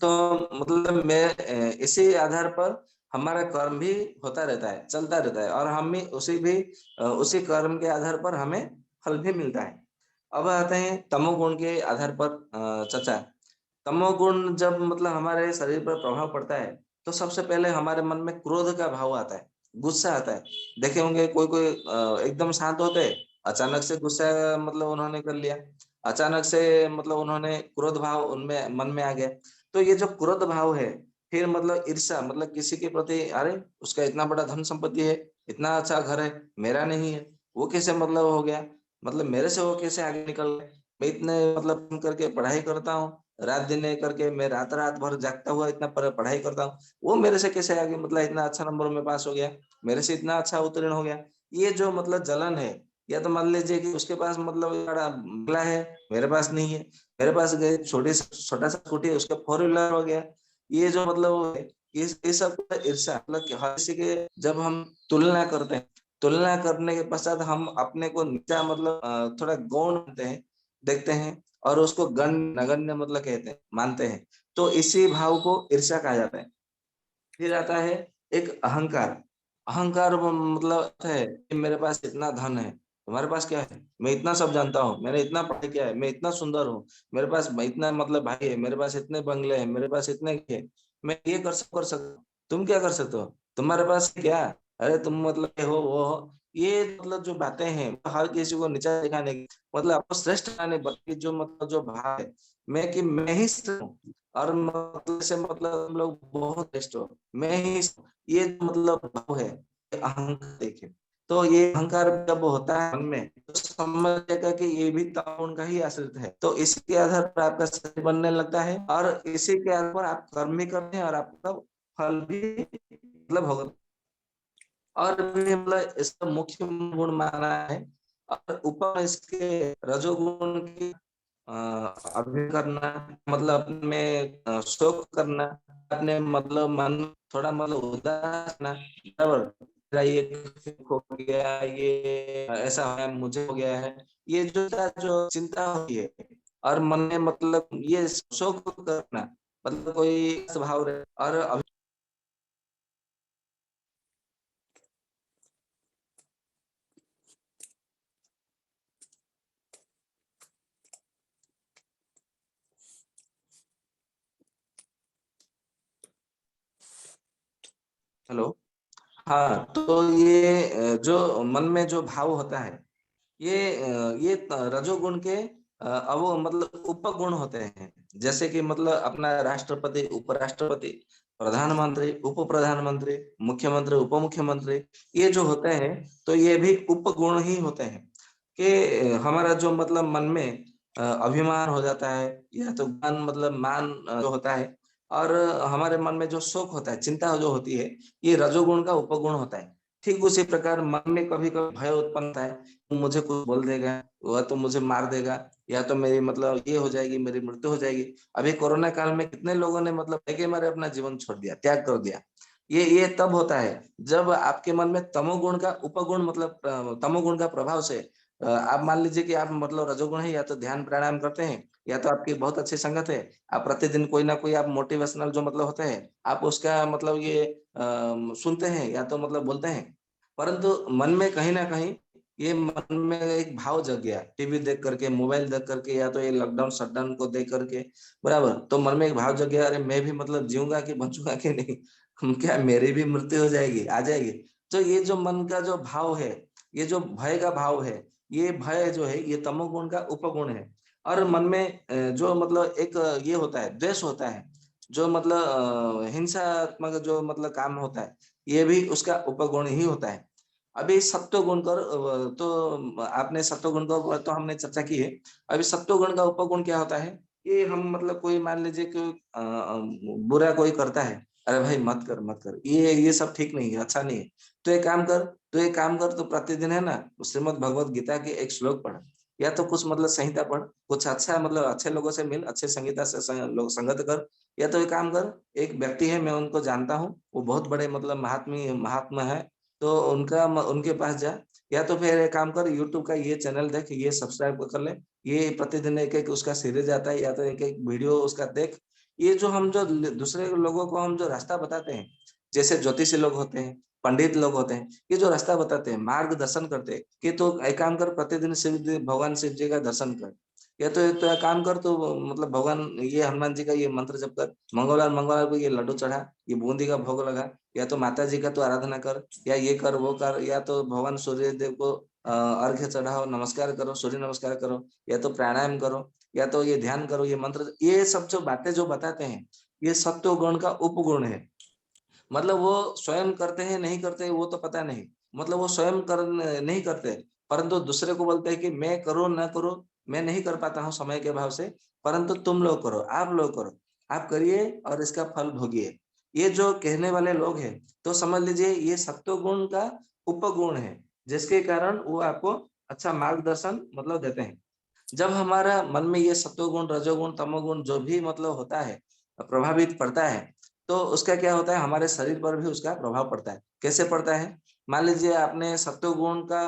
तो मतलब मैं इसी आधार पर हमारा कर्म भी होता रहता है, चलता रहता है, और हम भी उसी कर्म के आधार पर हमें फल भी मिलता है। अब आते हैं तमोगुण के आधार पर चर्चा। तमोगुण जब मतलब हमारे शरीर पर प्रभाव पड़ता है, तो सबसे पहले हमारे मन में क्रोध का भाव आता है, गुस्सा आता है। देखे होंगे कोई-कोई एकदम शांत होते हैं, अचानक से गुस्सा मतलब उन्होंने कर लिया, अचानक से मतलब उन्होंने क्रोध भाव उनमें मन में आ गया। तो ये जो क्रोध भाव है, फिर मतलब ईर्ष्या, मतलब किसी के प्रति, अरे! उसका इतना बड़ा धन संपत्ति है, इतना अच्छा घर है, मेरा नहीं है, वो कैसे मतलब हो गया? मतलब मेरे से वो कैसे आगे निकल गए? मैं इतने मतलब करके पढ़ाई करता हूँ, रात-दिन एक करके मैं रात-रात भर जागता हुआ इतना पढ़ाई करता हूँ, वो मेरे से कैसे आगे मतलब इतना अच्छा नंबरों में पास हो गया, मेरे से इतना अच्छा उत्तीर्ण हो गया। ये जो मतलब जलन है, या तो मान लीजिए कि उसके पास मतलब बड़ा बंगला है, मेरे पास नहीं है, मेरे पास गए छोटा-सा स्कूटी है, उसका फोर व्हीलर हो गया। ये जो मतलब वो है, ये सब ईर्ष्या, मतलब कि हर किसी के जब हम तुलना करते हैं, तुलना करने के पश्चात हम अपने को नीचा मतलब थोड़ा गौण मानते हैं, देखते हैं, और उसको नगण्य मतलब कहते हैं, मानते हैं। तो इसी भाव को ईर्ष्या कहा जाता है। फिर आता है एक अहंकार। अहंकार वो मतलब है कि मेरे पास इतना धन है, तुम्हारे पास क्या है? मैं इतना सब जानता हूँ, मैंने इतना पढ़ा किया है, मैं इतना सुंदर हूँ, मेरे पास इतना मतलब भाई है, मेरे पास इतने बंगले हैं, मेरे पास इतने है, मैं ये कर सकता हूँ, तुम क्या कर सकते हो? तुम्हारे पास क्या? अरे तुम मतलब ये हो, वो हो। ये मतलब जो बातें हैं, वो हर किसी को नीचा दिखाने की, मतलब आपको श्रेष्ठ बनाने, बल्कि जो मतलब जो भाव है, मैं ही श्रेष्ठ हूँ, और मतलब से मतलब हम लोग बहुत श्रेष्ठ हो, मैं ही, ये मतलब भाव है, ये अहंकार देखिए। तो ये अहंकार जब होता है मन में, तो समझ जाएगा कि ये भी तमोगुण का ही आश्रित है। तो इसके आधार पर आपका शरीर बनने लगता है, और इसी के आधार पर आप कर्म भी करते हैं, और आपका फल भी मतलब होगा। और भी मतलब इसका मुख्य गुण माना है, और ऊपर इसके रजोगुण की अ, अभी करना, मतलब अपने में शोक करना, अपने मतलब मन थोड़ा मतलब उदास करना, बराबर, मेरा ये हो गया, ये ऐसा है, मुझे हो गया है, ये जो चिंता होती है, और मन में मतलब ये शोक करना, मतलब कोई स्वभाव रहे, और हेलो। हाँ, तो ये जो मन में जो भाव होता है, ये रजोगुण के अवो मतलब उपगुण होते हैं। जैसे कि मतलब अपना राष्ट्रपति, उपराष्ट्रपति, प्रधानमंत्री, उप प्रधानमंत्री, मुख्यमंत्री, उप मुख्यमंत्री, ये जो होते हैं, तो ये भी उपगुण ही होते हैं कि हमारा जो मतलब मन में अभिमान हो जाता है, या तो मतलब मान जो होता है, और हमारे मन में जो शोक होता है, चिंता जो होती है, ये रजोगुण का उपगुण होता है। ठीक उसी प्रकार मन में कभी-कभी भय उत्पन्न होता है, मुझे कुछ बोल देगा, वह तो मुझे मार देगा, या तो मेरी मतलब ये हो जाएगी, मेरी मृत्यु हो जाएगी। अभी कोरोना काल में कितने लोगों ने मतलब भय के मारे अपना जीवन छोड़ दिया, त्याग कर दिया। ये तब होता है जब आपके मन में तमोगुण का उपगुण मतलब तमोगुण का प्रभाव से आप मान लीजिए कि आप मतलब रजोगुण है, या तो ध्यान प्राणायाम करते हैं, या तो आपकी बहुत अच्छी संगत है, आप प्रतिदिन कोई ना कोई आप मोटिवेशनल जो मतलब होते हैं, आप उसका मतलब ये सुनते हैं, या तो मतलब बोलते हैं। परंतु मन में कहीं न कहीं ये मन में एक भाव जग गया, टीवी देख करके, मोबाइल देख करके, या तो ये लॉकडाउन शटडाउन को देख करके, बराबर? तो मन में एक भाव जग गया, अरे मैं भी मतलब जीऊँगा कि बचूँगा कि नहीं? क्या मेरी भी मृत्यु हो जाएगी, आ जाएगी? तो ये जो मन का जो भाव है, ये जो भय का भाव है, ये भय जो है, ये तमोगुण का उपगुण है। और मन में जो मतलब एक ये होता है, द्वेष होता है, जो मतलब हिंसात्मक जो मतलब काम होता है, ये भी उसका उपगुण ही होता है। अभी सत्वगुण कर तो आपने सत्वगुण को तो हमने चर्चा की है। अभी सत्वगुण का उपगुण क्या होता है? ये हम मतलब कोई मान लीजिए कि बुरा कोई करता है, अरे भाई मत कर, मत कर। ये सब ठीक नहीं है, अच्छा नहीं है। तो एक काम कर, तो प्रतिदिन है ना, श्रीमद् भगवत गीता के एक श्लोक पढ़, या तो कुछ मतलब संहिता पढ़, कुछ अच्छा मतलब अच्छे लोगों से मिल, अच्छे संगीता से लोग संगत कर, या तो एक काम कर, एक व्यक्ति है, मैं उनको जानता हूँ, वो बहुत बड़े मतलब महात्मा है, तो उनके पास जा, या तो फिर एक काम कर, यूट्यूब का ये चैनल देख, ये सब्सक्राइब कर ले, ये प्रतिदिन एक-एक उसका सीरीज आता है, या तो एक-एक वीडियो उसका देख, ये जो हम जो दूसरे लोगों को हम जो रास्ता बताते हैं, जैसे ज्योतिषी लोग होते हैं, पंडित लोग होते हैं, ये जो रास्ता बताते हैं, मार्गदर्शन करते हैं कि तो एक काम कर, प्रतिदिन भगवान शिव जी का दर्शन कर, या तो एक काम कर, तो मतलब भगवान ये हनुमान जी का ये मंत्र जप कर, मंगलवार मंगलवार को ये लड्डू चढ़ा, ये बूंदी का भोग लगा, या तो माता जी का तो आराधना कर, या ये कर वो कर, या तो भगवान सूर्य देव को अर्घ्य चढ़ाओ, नमस्कार करो, सूर्य नमस्कार करो, या तो प्राणायाम करो, या तो ये ध्यान करो, ये मंत्र, ये सब जो बातें जो बताते हैं, ये सत्व गुण का उपगुण है। मतलब वो स्वयं करते हैं नहीं करते वो तो पता नहीं, मतलब वो स्वयं कर नहीं करते, परंतु दूसरे को बोलते हैं कि मैं करूँ ना करूँ, मैं नहीं कर पाता हूँ समय के अभाव से, परंतु तुम लोग करो, आप लोग करो, आप करिए और इसका फल भोगिए। ये जो कहने वाले लोग हैं, तो समझ लीजिए ये सत्व गुण का उपगुण है, जिसके कारण वो आपको अच्छा मार्गदर्शन मतलब देते हैं। जब हमारा मन में ये सत्वगुण, रजोगुण, तमोगुण जो भी मतलब होता है, प्रभावित पड़ता है, तो उसका क्या होता है, हमारे शरीर पर भी उसका प्रभाव पड़ता है। कैसे पड़ता है? मान लीजिए आपने सत्वगुण का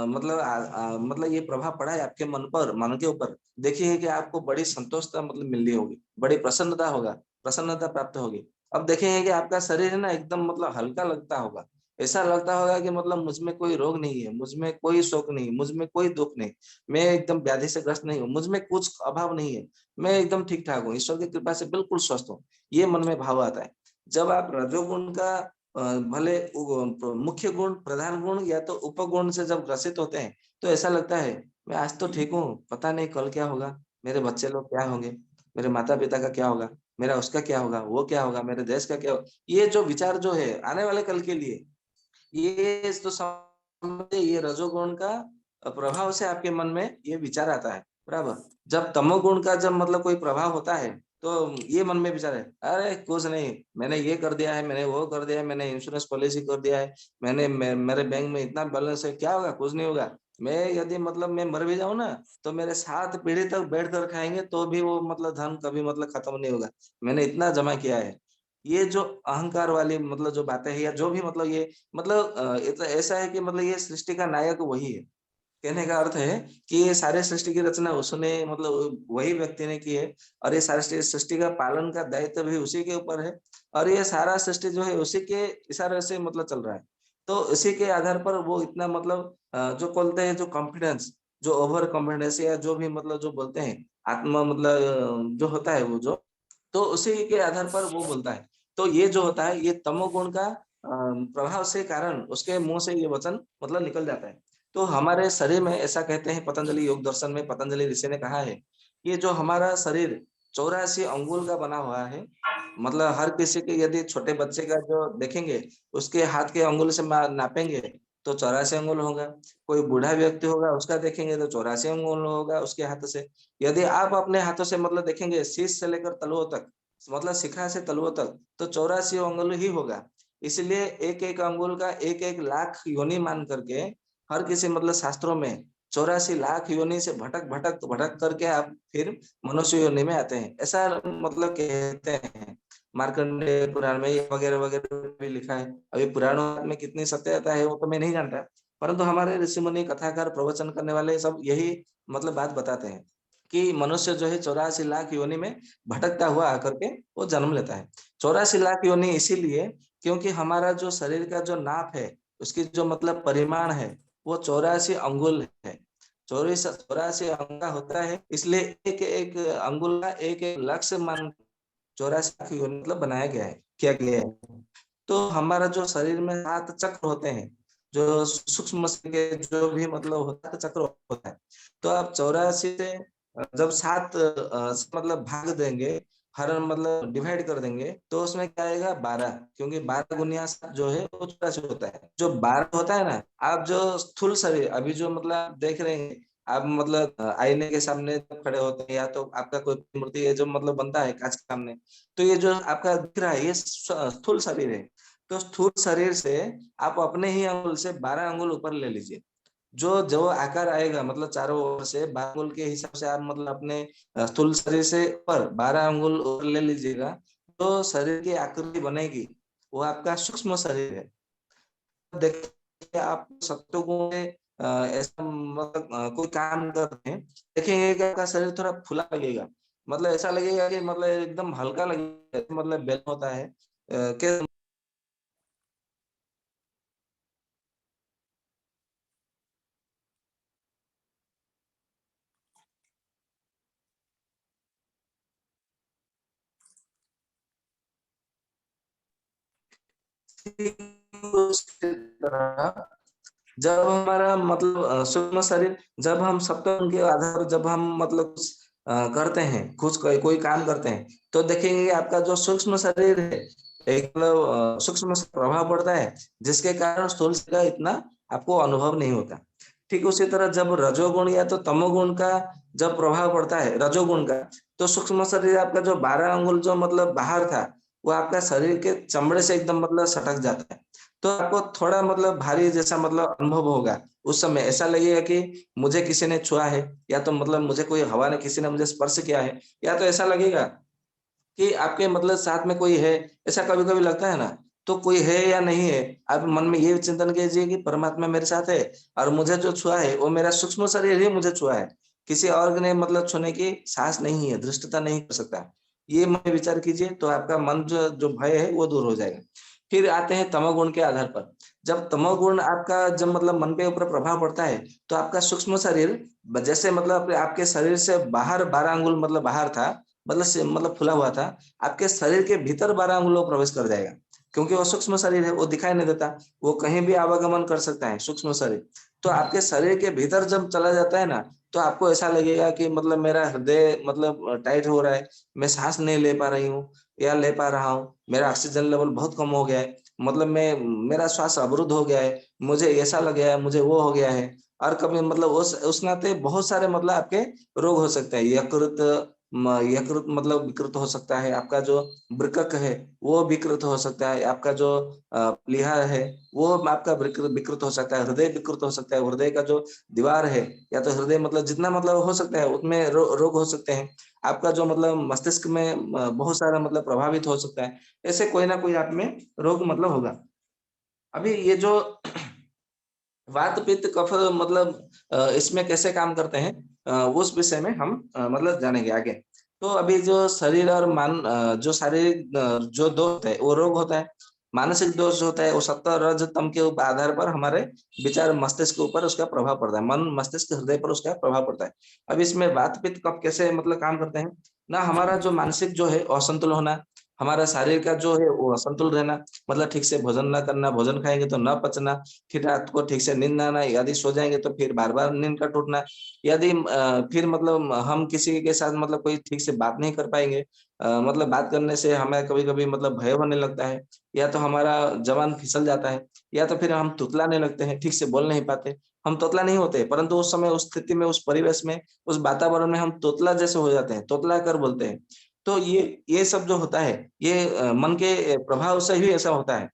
मतलब ये प्रभाव पड़ा है आपके मन पर, मन के ऊपर, देखिए कि आपको बड़ी संतोषता मतलब मिल रही होगी, बड़ी प्रसन्नता होगा, प्रसन्नता प्राप्त होगी। अब देखेंगे कि आपका शरीर है ना एकदम मतलब हल्का लगता होगा, ऐसा लगता होगा कि मतलब मुझ में कोई रोग नहीं है, मुझ में कोई शोक नहीं, मुझ में कोई दुख नहीं, मैं एकदम व्याधि से ग्रस्त नहीं हूँ, मुझ में कुछ अभाव नहीं है, मैं एकदम ठीक ठाक हूँ, ईश्वर की कृपा से बिल्कुल स्वस्थ हूँ, ये मन में भाव आता है। जब आप रजोगुण का भले मुख्य गुण, प्रधान गुण या तो उपगुण से जब ग्रसित होते हैं, तो ऐसा लगता है मैं आज तो ठीक हूँ, पता नहीं कल क्या होगा, मेरे बच्चे लोग क्या होंगे, मेरे माता पिता का क्या होगा, मेरा उसका क्या होगा, वो क्या होगा, मेरे देश का क्या होगा, ये जो विचार जो है आने वाले कल के लिए, ये तो समझे ये रजोगुण का प्रभाव से आपके मन में ये विचार आता है, बराबर। जब तमोगुण का जब मतलब कोई प्रभाव होता है, तो ये मन में विचार है, अरे कुछ नहीं, मैंने ये कर दिया है, मैंने वो कर दिया है, मैंने इंश्योरेंस पॉलिसी कर दिया है, मेरे बैंक में इतना बैलेंस है, क्या होगा, कुछ नहीं होगा। मैं यदि मतलब मैं मर भी जाऊं ना, तो मेरे 7 पीढ़ी तक बैठ कर खाएंगे तो भी वो मतलब धन कभी मतलब खत्म नहीं होगा, मैंने इतना जमा किया है। ये जो अहंकार वाली मतलब जो बातें हैं, या जो भी मतलब ये मतलब ये तो ऐसा है कि मतलब ये सृष्टि का नायक वही है। कहने का अर्थ है कि ये सारे सृष्टि की रचना उसने मतलब वही व्यक्ति ने की है, और ये सारे सृष्टि का पालन का दायित्व भी उसी के ऊपर है, और ये सारा सृष्टि जो है उसी के इशारे से मतलब चल रहा है। तो इसी के आधार पर वो इतना मतलब जो बोलते हैं जो कॉन्फिडेंस, जो ओवर कॉन्फिडेंस या जो भी मतलब जो बोलते हैं आत्मा मतलब जो होता है वो जो, तो उसी के आधार पर वो बोलता है। तो ये जो होता है ये तमोगुण का प्रभाव से कारण उसके मुंह से ये वचन मतलब निकल जाता है। तो हमारे शरीर में ऐसा कहते हैं, पतंजलि योग दर्शन में पतंजलि ऋषि ने कहा है, ये जो हमारा शरीर 84 अंगुल का बना हुआ है, मतलब हर किसी के यदि छोटे बच्चे का जो देखेंगे, उसके हाथ के अंगुल से नापेंगे तो 84 अंगुल होगा। कोई बूढ़ा व्यक्ति होगा उसका देखेंगे तो 84 अंगुल होगा उसके हाथ से। यदि आप अपने हाथों से मतलब देखेंगे शीश से लेकर तलुओं तक, मतलब शिखा से तलुओं तक, तो 84 अंगुल ही होगा। इसलिए एक एक अंगुल का एक एक लाख योनि मान करके हर किसी मतलब शास्त्रों में 84 लाख योनि से भटक भटक भटक करके आप फिर मनुष्य योनि में आते हैं, ऐसा मतलब कहते हैं। मार्कंडेय पुराण में ये वगैरह वगैरह भी लिखा है। अभी पुराणों में कितनी सत्यता है वो तो मैं नहीं जानता, परंतु हमारे ऋषि मुनि कथाकार प्रवचन करने वाले सब यही मतलब बात बताते हैं कि मनुष्य जो है 84 लाख योनि में भटकता हुआ आकर के वो जन्म लेता है। 84 लाख योनि इसीलिए क्योंकि हमारा जो शरीर का जो नाप है, उसकी जो मतलब परिमाण है, वो 84 अंगुल है। 84 अंग का होता है, इसलिए एक एक अंगुल का एक एक लक्ष्य मान 84 लाख योनि मतलब बनाया गया है, किया गया है। तो हमारा जो शरीर में 7 चक्र होते हैं, जो सूक्ष्म के जो भी मतलब होता है चक्र होता है। तो आप 84 से जब 7 मतलब भाग देंगे, हर मतलब डिवाइड कर देंगे, तो उसमें क्या आएगा 12, क्योंकि 12 गुनिया 7 जो है वो 84 होता है। जो 12 होता है ना, आप जो स्थूल शरीर अभी जो मतलब आप देख रहे हैं, आप मतलब आईने के सामने खड़े होते हैं, या तो आपका कोई मूर्ति है जो मतलब बनता है कांच के सामने, तो ये जो आपका दिख रहा है ये स्थूल शरीर है। तो स्थूल शरीर से आप अपने ही अंगुल से 12 अंगुल ऊपर ले लीजिए, जो जो आकार आएगा मतलब चारों ओर से 12 अंगुल के हिसाब से आप मतलब अपने स्थूल शरीर से पर 12 अंगुल ऊपर ले लीजिएगा, तो शरीर की आकृति बनेगी, वो आपका सूक्ष्म शरीर है। देखिए आप सत्वगुण में ऐसा मतलब कोई काम करते हैं, देखेंगे कि आपका शरीर थोड़ा फुला लगेगा, मतलब ऐसा लगेगा कि मतलब एकदम हल्का लगेगा, मतलब बेल होता है कि उसी तरह जब हमारा मतलब सूक्ष्म शरीर, जब हम सप्तम के आधार पर जब हम मतलब कुछ करते हैं, कुछ कोई काम करते हैं, तो देखेंगे कि आपका जो सूक्ष्म शरीर है, एक मतलब सूक्ष्म से प्रभाव पड़ता है, जिसके कारण स्थूल शरीर का इतना आपको अनुभव नहीं होता। ठीक उसी तरह जब रजोगुण या तो तमोगुण का जब प्रभाव पड़ता है, रजोगुण का, तो सूक्ष्म शरीर आपका जो 12 अंगुल जो मतलब बाहर था, वो आपका शरीर के चमड़े से एकदम मतलब सटक जाता है। तो आपको थोड़ा मतलब भारी जैसा मतलब अनुभव होगा। उस समय ऐसा लगेगा कि मुझे किसी ने छुआ है, या तो मतलब मुझे कोई हवा ने किसी ने मुझे स्पर्श किया है, या तो ऐसा लगेगा कि आपके मतलब साथ में कोई है। ऐसा कभी-कभी लगता है ना, तो कोई है या नहीं है, आप मन में ये चिंतन कीजिए कि परमात्मा मेरे साथ है और मुझे जो छुआ है वो मेरा सूक्ष्म शरीर ही मुझे छुआ है। किसी और ने मतलब छूने की साहस नहीं है, धृष्टता नहीं कर सकता। ये मन में विचार कीजिए तो आपका मन जो जो भय है वो दूर हो जाएगा। फिर आते हैं तमोगुण के आधार पर। जब तमोगुण आपका जब मतलब मन के ऊपर प्रभाव पड़ता है, तो आपका सूक्ष्म शरीर जैसे मतलब आपके शरीर से बाहर 12 अंगुल मतलब बाहर था, मतलब से मतलब फूला हुआ था, आपके शरीर के भीतर 12 अंगुलों प्रवेश कर जाएगा। क्योंकि वो सूक्ष्म शरीर है, वो दिखाई नहीं देता, वो कहीं भी आवागमन कर सकता है सूक्ष्म शरीर। तो आपके शरीर के भीतर जब चला जाता है ना, तो आपको ऐसा लगेगा कि मतलब मेरा हृदय मतलब टाइट हो रहा है, मैं सांस नहीं ले पा रही हूँ या ले पा रहा हूँ, मेरा ऑक्सीजन लेवल बहुत कम हो गया है, मतलब मैं मेरा श्वास अवरुद्ध हो गया है, मुझे ऐसा लग गया है, मुझे वो हो गया है। और कभी मतलब उस नाते बहुत सारे मतलब आपके रोग हो सकते हैं। यकृत मतलब विकृत हो सकता है, आपका जो वृक्क है वो विकृत हो सकता है, आपका जो प्लीहा है वो आपका विकृत विकृत हो सकता है, हृदय विकृत हो सकता है, हृदय का जो दीवार है या तो हृदय मतलब जितना मतलब हो सकता है उसमें रोग हो सकते हैं। आपका जो मतलब मस्तिष्क में बहुत सारा मतलब प्रभावित हो सकता है। ऐसे कोई ना कोई आप में रोग मतलब होगा। अभी ये जो वात पित्त कफ मतलब इसमें कैसे काम करते हैं, उस विषय में हम मतलब जानेंगे आगे। तो अभी जो शरीर और मन जो शारीरिक जो दोष होता है वो रोग होता है, मानसिक दोष होता है वो सत्व रज तम के आधार पर हमारे विचार मस्तिष्क के ऊपर उसका प्रभाव पड़ता है, मन मस्तिष्क हृदय पर उसका प्रभाव पड़ता है। अब इसमें वात पित्त कफ कैसे मतलब काम करते हैं ना, हमारा जो मानसिक जो है असंतुलन होना, हमारा शारीर का जो है वो असंतुल रहना, मतलब ठीक से भोजन ना करना, भोजन खाएंगे तो न पचना, फिर रात को ठीक से नींद ना आना, यदि सो जाएँगे तो फिर बार-बार नींद का टूटना, यदि फिर मतलब हम किसी के साथ मतलब कोई ठीक से बात नहीं कर पाएँगे, मतलब बात करने से हमें कभी-कभी मतलब भय होने लगता है, या तो हमारा ज़बान फिसल जाता है, या तो फिर हम तुतलाने लगते हैं, ठीक से बोल नहीं पाते। हम तोतला नहीं होते, परंतु उस समय, उस स्थिति में, उस परिवेश में, उस वातावरण में हम तोतला जैसे हो जाते हैं, तोतला कर बोलते हैं। तो ये सब जो होता है, ये मन के प्रभाव से ही ऐसा होता है।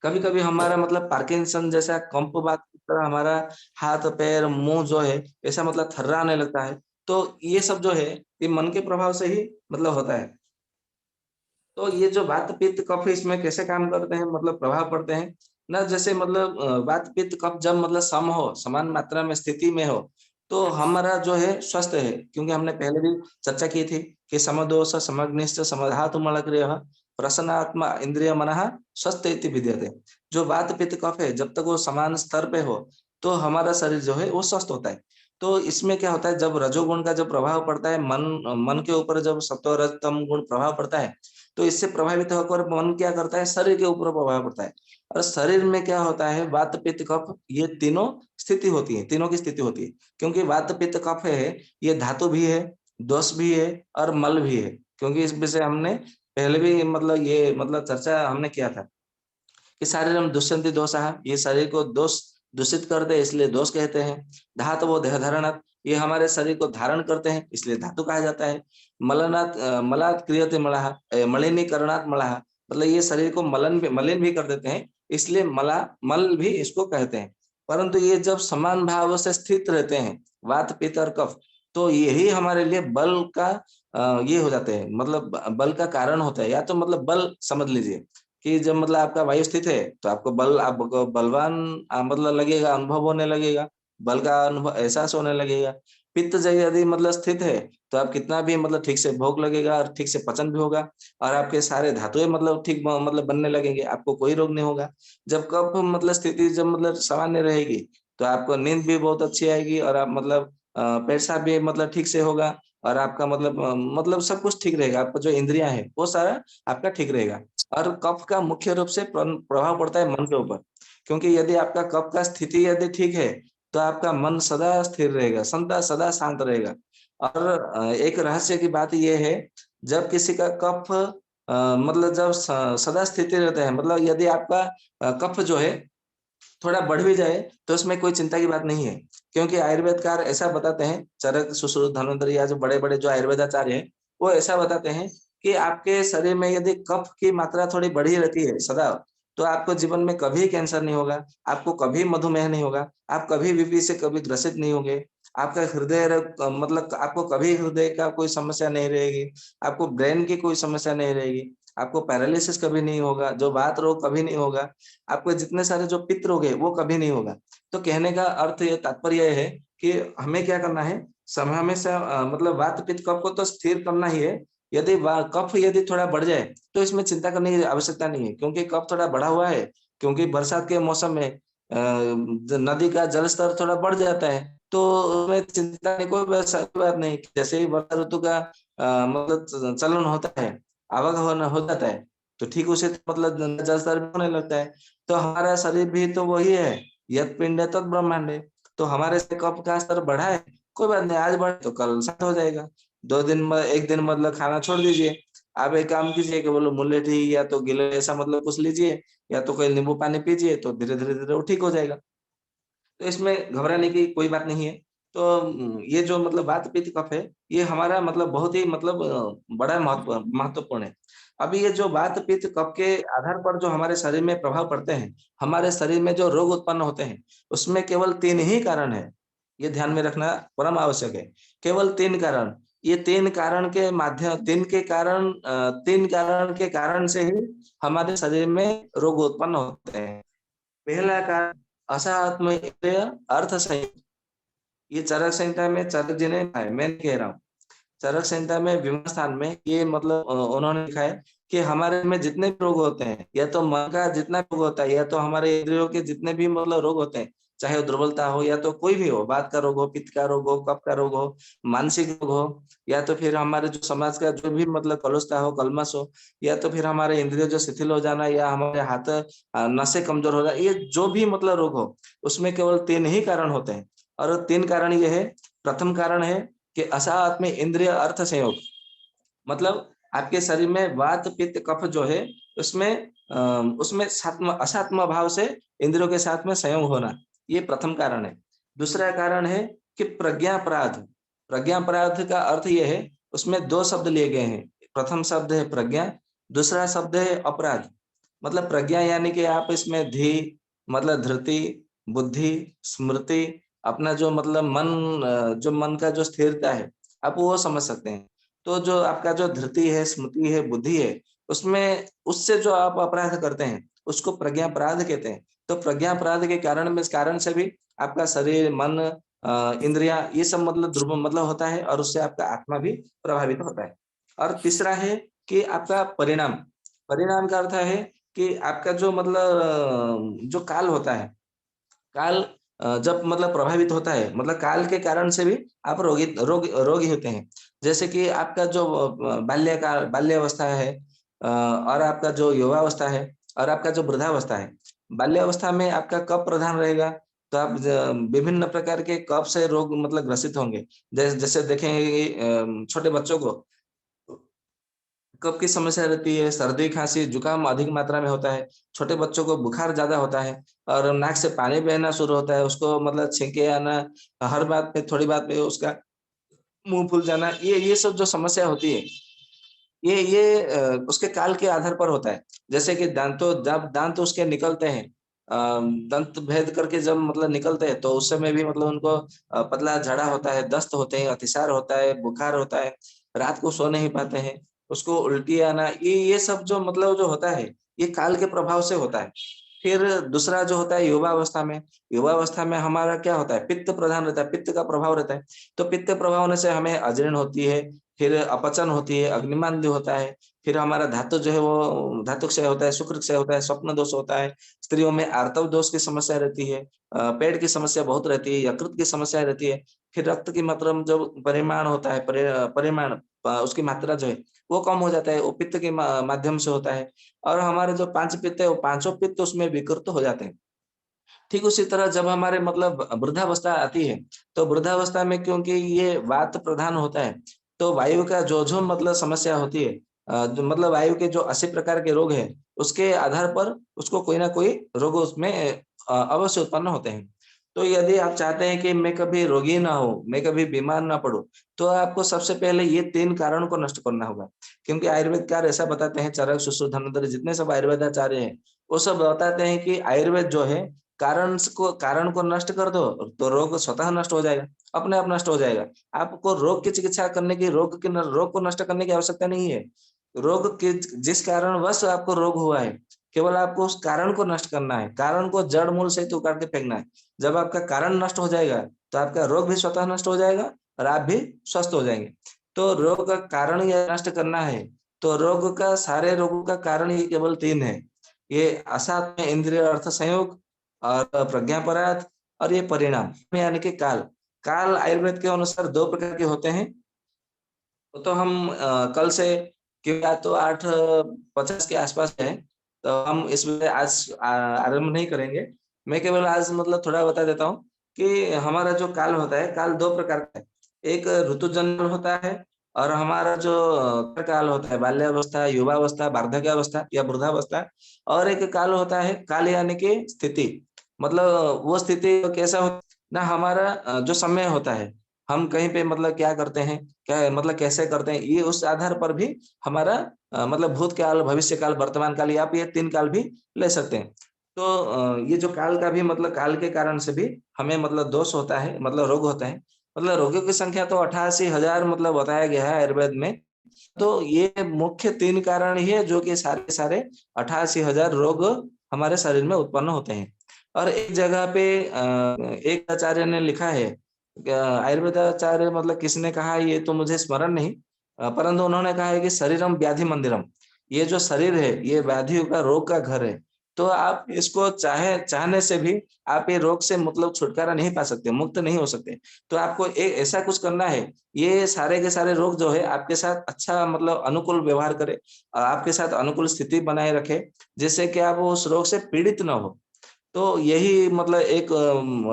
कभी-कभी हमारा मतलब पार्किंसन जैसा कंपवात की तरह हमारा हाथ, पैर, मुँह जो है, ऐसा मतलब थर्राने लगता है। तो ये सब जो है, ये मन के प्रभाव से ही मतलब होता है। तो ये जो वात, पित्त, कफ इसमें कैसे काम करते हैं मतलब प्रभाव पड़ते हैं ना, जैसे मतलब वात, पित्त, कफ जब मतलब सम हो, समान मात्रा में स्थिति में हो, तो हमारा जो है स्वस्थ है। क्योंकि हमने पहले भी चर्चा की थी कि समदोष समग्निश्च समधातु मलक्रियः प्रसन्नात्मा इंद्रिय मनः स्वस्थ इति विद्यते। जो वात, पित्त, कफ है जब तक वो समान स्तर पे हो, तो हमारा शरीर जो है वो स्वस्थ होता है। तो इसमें क्या होता है, जब रजोगुण का जब प्रभाव पड़ता है, मन के ऊपर जब सत्व रज तम गुण प्रभाव पड़ता है, तो इससे प्रभावित होकर मन क्या करता है, शरीर के ऊपर प्रभाव पड़ता है। और शरीर में क्या होता है, वात पित्त कफ, ये तीनों स्थिति होती है, तीनों की स्थिति होती है। क्योंकि वात पित्त कफ है, ये धातु भी है, दोष भी है और मल भी है। क्योंकि इस विषय हमने पहले भी मतलब ये मतलब चर्चा हमने किया था कि शारीरम दुष्यन्ति दोषाः, ये शरीर को दोष दूषित करते हैं इसलिए दोष कहते हैं। धातवो देह धारणात्, ये हमारे शरीर को धारण करते हैं इसलिए धातु कहा जाता है। मलनात् मलात् क्रियते मलः, मलिनीकरणात् मलः, मतलब ये शरीर को मलिन भी कर देते हैं, इसलिए मल भी इसको कहते हैं। परंतु ये जब समान भाव से स्थित रहते हैं, वात पित्त और कफ, तो यही हमारे लिए बल का ये हो जाते हैं, मतलब बल का कारण होता है। या तो मतलब बल समझ लीजिए कि जब मतलब आपका वायु स्थित है, तो आपको बलवान मतलब लगेगा, अनुभव होने लगेगा, बल का अनुभव एहसास होने लगेगा। पित्त यदि मतलब स्थित है तो आप कितना भी मतलब ठीक से भोग लगेगा और ठीक से पचन भी होगा और आपके सारे धातुएं मतलब ठीक मतलब बनने लगेंगे, आपको कोई रोग नहीं होगा। जब कफ मतलब स्थिति जब मतलब सामान्य रहेगी तो आपको नींद भी बहुत अच्छी आएगी और आप मतलब पेशाब भी मतलब ठीक से होगा और आपका मतलब सब कुछ ठीक रहेगा। आपका जो इंद्रियां है वो सारा आपका ठीक रहेगा। और कफ का मुख्य रूप से प्रभाव पड़ता है मन के ऊपर, क्योंकि यदि आपका कफ का स्थिति यदि ठीक है तो आपका मन सदा स्थिर रहेगा, सदा सदा शांत रहेगा। और एक रहस्य की बात यह है, जब किसी का कफ मतलब जब सदा स्थिति रहता है, मतलब यदि आपका कफ जो है थोड़ा बढ़ भी जाए तो उसमें कोई चिंता की बात नहीं है, क्योंकि आयुर्वेदकार ऐसा बताते हैं, चरक, सुश्रुत, धन्वंतरि या जो बड़े-बड़े जो आयुर्वेदाचार्य हैं, वो ऐसा बताते हैं कि आपके शरीर में यदि कफ की मात्रा थोड़ी बढ़ी रहती है सदा, तो आपको जीवन में कभी कैंसर नहीं होगा, आपको कभी मधुमेह नहीं होगा, आप कभी बीपी से कभी ग्रसित नहीं होंगे, आपका हृदय रोग मतलब आपको कभी हृदय का कोई समस्या नहीं रहेगी, आपको ब्रेन की कोई समस्या नहीं रहेगी, आपको पैरालिसिस कभी नहीं होगा, जो वात रोग कभी नहीं होगा, आपको जितने सारे जो पित्त रोग है वो कभी नहीं होगा। तो कहने का अर्थ ये तात्पर्य ये है कि हमें क्या करना है, समय हमेशा मतलब वात पित्त कफ को तो स्थिर करना ही है। यदि कफ यदि थोड़ा बढ़ जाए तो इसमें चिंता करने की आवश्यकता नहीं है, क्योंकि कफ थोड़ा बढ़ा हुआ है, क्योंकि बरसात के मौसम में नदी का जल स्तर थोड़ा बढ़ जाता है, तो उसमें चिंता की कोई बात नहीं। जैसे ही वर्षा ऋतु का मतलब चलन होता है, आवागमन हो जाता है, तो ठीक उसे मतलब जल स्तर भी होने लगता है। तो हमारा शरीर भी तो वही है, यत पिंड तत् ब्रह्मांड है। तो हमारे से कफ का स्तर बढ़ा है, कोई बात नहीं, आज बढ़े तो कल शांत हो जाएगा। 2 दिन में 1 दिन मतलब खाना छोड़ दीजिए। आप एक काम कीजिए कि बोलो मुल्लेठी या तो गिले ऐसा मतलब कुछ लीजिए या तो कोई नींबू पानी पीजिए, तो धीरे-धीरे वो ठीक हो जाएगा। तो इसमें घबराने की कोई बात नहीं है। तो ये जो मतलब वात पित्त कफ है, ये हमारा मतलब बहुत ही मतलब बड़ा महत्वपूर्ण है। अभी ये जो वात पित्त कफ के आधार पर जो हमारे शरीर में प्रभाव पड़ते हैं, हमारे शरीर में जो रोग उत्पन्न होते हैं, उसमें केवल 3 ही कारण है। ये ध्यान में रखना परम आवश्यक है। केवल 3 कारण, ये 3 कारण के माध्यम 3 कारण के कारण से ही हमारे शरीर में रोग उत्पन्न होते हैं। पहला कारण असात्म इंद्रिय अर्थ संयम। ये चरक संहिता में चरक जी ने लिखा है, मैं नहीं कह रहा हूँ। चरक संहिता में विमान स्थान में ये मतलब उन्होंने लिखा है कि हमारे में जितने भी रोग होते हैं, या तो मन का जितना रोग होता है, या तो हमारे इंद्रियों के जितने भी मतलब रोग होते हैं, चाहे वो दुर्बलता हो या तो कोई भी हो, वात का रोग हो, पित्त का रोग हो, कफ का रोग हो, मानसिक रोग हो, या तो फिर हमारे जो समाज का जो भी मतलब कलुषता हो, कलमश हो, या तो फिर हमारे इंद्रिय जो शिथिल हो जाना, या हमारे हाथ नसें कमजोर हो जाना, ये जो भी मतलब रोग हो, उसमें केवल 3 ही कारण होते हैं। और 3 कारण ये है, प्रथम कारण है कि असात्म इंद्रिय अर्थ संयोग, मतलब आपके शरीर में वात पित्त कफ जो है उसमें उसमें सात्म असात्म भाव से इंद्रियों के साथ में संयोग होना, ये प्रथम कारण है। दूसरा कारण है कि प्रज्ञापराध। प्रज्ञापराध का अर्थ ये है, उसमें 2 शब्द लिए गए हैं। प्रथम शब्द है प्रज्ञा, दूसरा शब्द है अपराध। मतलब प्रज्ञा यानी कि आप इसमें धी मतलब धृति, बुद्धि, स्मृति, अपना जो मतलब जो मन का जो स्थिरता है, आप वो समझ सकते हैं। तो जो आपका जो धृति है, स्मृति है, बुद्धि है, उसमें उससे जो आप अपराध करते हैं, उसको प्रज्ञापराध कहते हैं। तो प्रज्ञापराध के कारण में इस कारण से भी आपका शरीर, मन, इंद्रियां ये सब मतलब दुर्बल मतलब होता है, और उससे आपका आत्मा भी प्रभावित होता है। और तीसरा है कि आपका परिणाम। परिणाम का अर्थ है कि आपका जो मतलब जो काल होता है, काल जब मतलब प्रभावित होता है, मतलब काल के कारण से भी आप रोगी होते हैं। जैसे कि आपका जो बाल्यकाल बाल्यावस्था है, और आपका जो युवावस्था है, और आपका जो वृद्धावस्था है। बाल्यावस्था में आपका कफ प्रधान रहेगा, तो आप विभिन्न प्रकार के कफ से रोग मतलब ग्रसित होंगे। जैसे देखेंगे छोटे बच्चों को कफ की समस्या रहती है, सर्दी, खाँसी, जुकाम अधिक मात्रा में होता है। छोटे बच्चों को बुखार ज़्यादा होता है और नाक से पानी बहना शुरू होता है, उसको मतलब छींके आना, हर बात पे थोड़ी बात पे उसका मुँह फूल जाना, ये सब जो समस्या होती है, ये उसके काल के आधार पर होता है। जैसे कि जब दांत उसके निकलते हैं, दंत भेद करके जब मतलब निकलते हैं, तो उस समय भी मतलब उनको पतला झाड़ा होता है, दस्त होते हैं, अतिसार होता है, बुखार होता है, रात को सो नहीं पाते हैं, उसको उल्टी आना, ये सब जो मतलब जो होता है, ये काल के प्रभाव से होता है। फिर दूसरा जो होता है युवावस्था में हमारा क्या होता है, पित्त प्रधान रहता है, पित्त का प्रभाव रहता है। तो पित्त प्रभाव होने से हमें अजीर्ण होती है, फिर अपचन होती है, अग्निमांद्य होता है, फिर हमारा धातु जो है वो धातु क्षय होता है, शुक्र क्षय होता है, स्वप्न दोष होता है, स्त्रियों में आर्तव दोष की समस्या रहती है, पेट की समस्या बहुत रहती है, यकृत की समस्या रहती है, फिर रक्त की मात्रा में जो परिमाण होता है, परिमाण उसकी मात्रा जो है वो कम हो जाता है, वो पित्त के माध्यम से होता है। और हमारे जो 5 पित्त है, वो पांचों पित्त उसमें विकृत हो जाते हैं। ठीक उसी तरह जब हमारे मतलब वृद्धावस्था आती है, तो वृद्धावस्था में क्योंकि ये वात प्रधान होता है, तो वायु का जो मतलब समस्या होती है, जो मतलब वायु के जो 80 प्रकार के रोग हैं, उसके आधार पर उसको कोई ना कोई रोग उसमें अवश्य उत्पन्न होते हैं। तो यदि आप चाहते हैं कि मैं कभी रोगी ना हूँ, मैं कभी बीमार ना पड़ूँ, तो आपको सबसे पहले ये 3 कारणों को नष्ट करना होगा। क्योंकि आयुर्वेदकार ऐसा बताते हैं, चरक, सुश्रुत, धन्वंतरि जितने सब आयुर्वेदाचार्य हैं, वो सब बताते हैं कि आयुर्वेद जो है कारण को नष्ट कर दो तो रोग स्वतः नष्ट हो जाएगा, अपने आप नष्ट हो जाएगा। आपको रोग की चिकित्सा करने की रोग को नष्ट करने की आवश्यकता नहीं है। रोग के जिस कारणवश आपको रोग हुआ है, केवल आपको उस कारण को नष्ट करना है, कारण को जड़ मूल सहित उखाड़ के फेंकना है। जब आपका कारण नष्ट हो जाएगा, तो आपका रोग भी स्वतः नष्ट हो जाएगा और आप भी स्वस्थ हो जाएंगे। तो रोग का कारण ये नष्ट करना है, तो रोग का सारे रोगों का कारण ये केवल 3 है। ये असात्म इंद्रिय अर्थ संयोग और प्रज्ञापराध और ये परिणाम यानी कि काल। काल आयुर्वेद के अनुसार 2 प्रकार के होते हैं। तो हम कल से क्योंकि तो 8:50 के आसपास है, तो हम इसमें आज आरंभ नहीं करेंगे। मैं केवल आज मतलब थोड़ा बता देता हूँ कि हमारा जो काल होता है, काल 2 प्रकार का है। एक ऋतुजन्य होता है और हमारा जो काल होता है, बाल्यावस्था, युवावस्था, वार्धक्यावस्था या वृद्धावस्था। और एक काल होता है, काल यानी कि स्थिति, मतलब वो स्थिति कैसा होता ना, हमारा जो समय होता है, हम कहीं पे मतलब क्या करते हैं, क्या मतलब कैसे करते हैं, ये उस आधार पर भी हमारा मतलब भूतकाल, भविष्यकाल, वर्तमान काल, या आप ये 3 काल भी ले सकते हैं। तो ये जो काल का भी मतलब काल के कारण से भी हमें मतलब दोष होता है, मतलब रोग होता है। मतलब रोगियों की संख्या तो 88,000 मतलब बताया गया है आयुर्वेद में। तो ये मुख्य 3 कारण ही है जो कि सारे के सारे 88,000 रोग हमारे शरीर में उत्पन्न होते हैं। और एक जगह पे एक आचार्य ने लिखा है, आयुर्वेदाचार्य मतलब किसने कहा ये तो मुझे स्मरण नहीं, परंतु उन्होंने कहा है कि शरीरम व्याधि मंदिरम, ये जो शरीर है ये व्याधियों का, रोग का घर है। तो आप इसको चाहने से भी आप ये रोग से मतलब छुटकारा नहीं पा सकते, मुक्त नहीं हो सकते। तो आपको ऐसा कुछ करना है, ये सारे के सारे रोग जो है आपके साथ अच्छा मतलब अनुकूल व्यवहार करे, आपके साथ अनुकूल स्थिति बनाए रखे, जिससे कि आप उस रोग से पीड़ित न हो। तो यही मतलब एक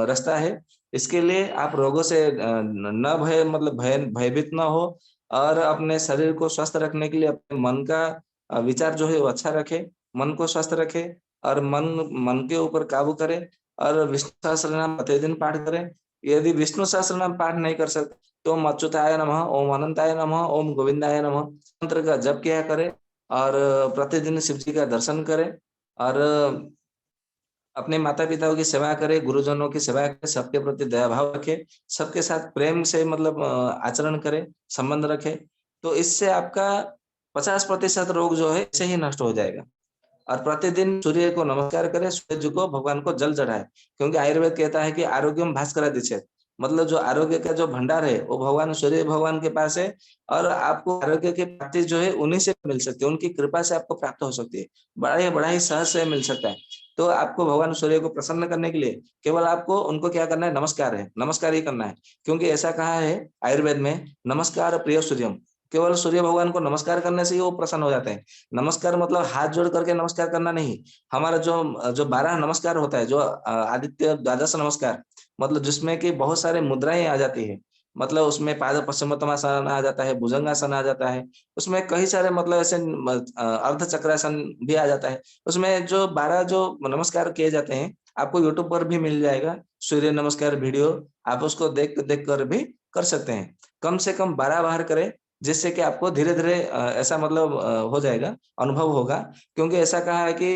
रास्ता है। इसके लिए आप रोगों से न भय मतलब भयभीत ना हो, और अपने शरीर को स्वस्थ रखने के लिए अपने मन का विचार जो है वो अच्छा रखे, मन को स्वस्थ रखे, और मन के ऊपर काबू करे, और विष्णु सहस्त्रनाम प्रतिदिन पाठ करें। यदि विष्णु सहस्त्रनाम पाठ नहीं कर सकते, तो ओम अच्युताय नमः, ओम अनंताय नमः, ओम गोविंदाय नमः मंत्र का जप किया करें, और प्रतिदिन शिव जी का दर्शन करें, और अपने माता-पिताओं की सेवा करें, गुरुजनों की सेवा करें, सबके प्रति दया भाव रखें, सबके साथ प्रेम से मतलब आचरण करें, संबंध रखें। तो इससे आपका 50% रोग जो है ऐसे ही नष्ट हो जाएगा। और प्रतिदिन सूर्य को नमस्कार करें, सूर्य जी को, भगवान को जल चढ़ाएँ। क्योंकि आयुर्वेद कहता है कि आरोग्यम भास्करादिच्यते, मतलब जो आरोग्य का जो भंडार है, वो भगवान सूर्य भगवान के पास है, और आपको आरोग्य की प्राप्ति जो है उन्हीं से मिल सकती है, उनकी कृपा से आपको प्राप्त हो सकती है। बड़ा ही सहज से मिल सकता है। तो आपको भगवान सूर्य को प्रसन्न करने के लिए केवल आपको उनको क्या करना है, नमस्कार है, नमस्कार ही करना है। क्योंकि ऐसा कहा है आयुर्वेद में, नमस्कार प्रिय सूर्यम, केवल सूर्य भगवान को नमस्कार करने से ही वो प्रसन्न हो जाते हैं। नमस्कार मतलब हाथ जोड़ करके नमस्कार करना नहीं। हमारा जो जो 12 नमस्कार होता है, जो आदित्य द्वादश नमस्कार, मतलब जिसमें कि बहुत सारे मुद्राएं आ जाती है, मतलब उसमें पाद पश्चिमोत्तानासन आ जाता है, भुजंगासन आ जाता है, उसमें कई सारे मतलब ऐसे अर्ध चक्रासन भी आ जाता है। उसमें जो 12 जो नमस्कार किए जाते हैं, आपको यूट्यूब पर भी मिल जाएगा सूर्य नमस्कार वीडियो, आप उसको देख देख कर भी कर सकते हैं। कम से कम 12 बार करें, जिससे कि आपको धीरे-धीरे ऐसा मतलब हो जाएगा, अनुभव होगा। क्योंकि ऐसा कहा है कि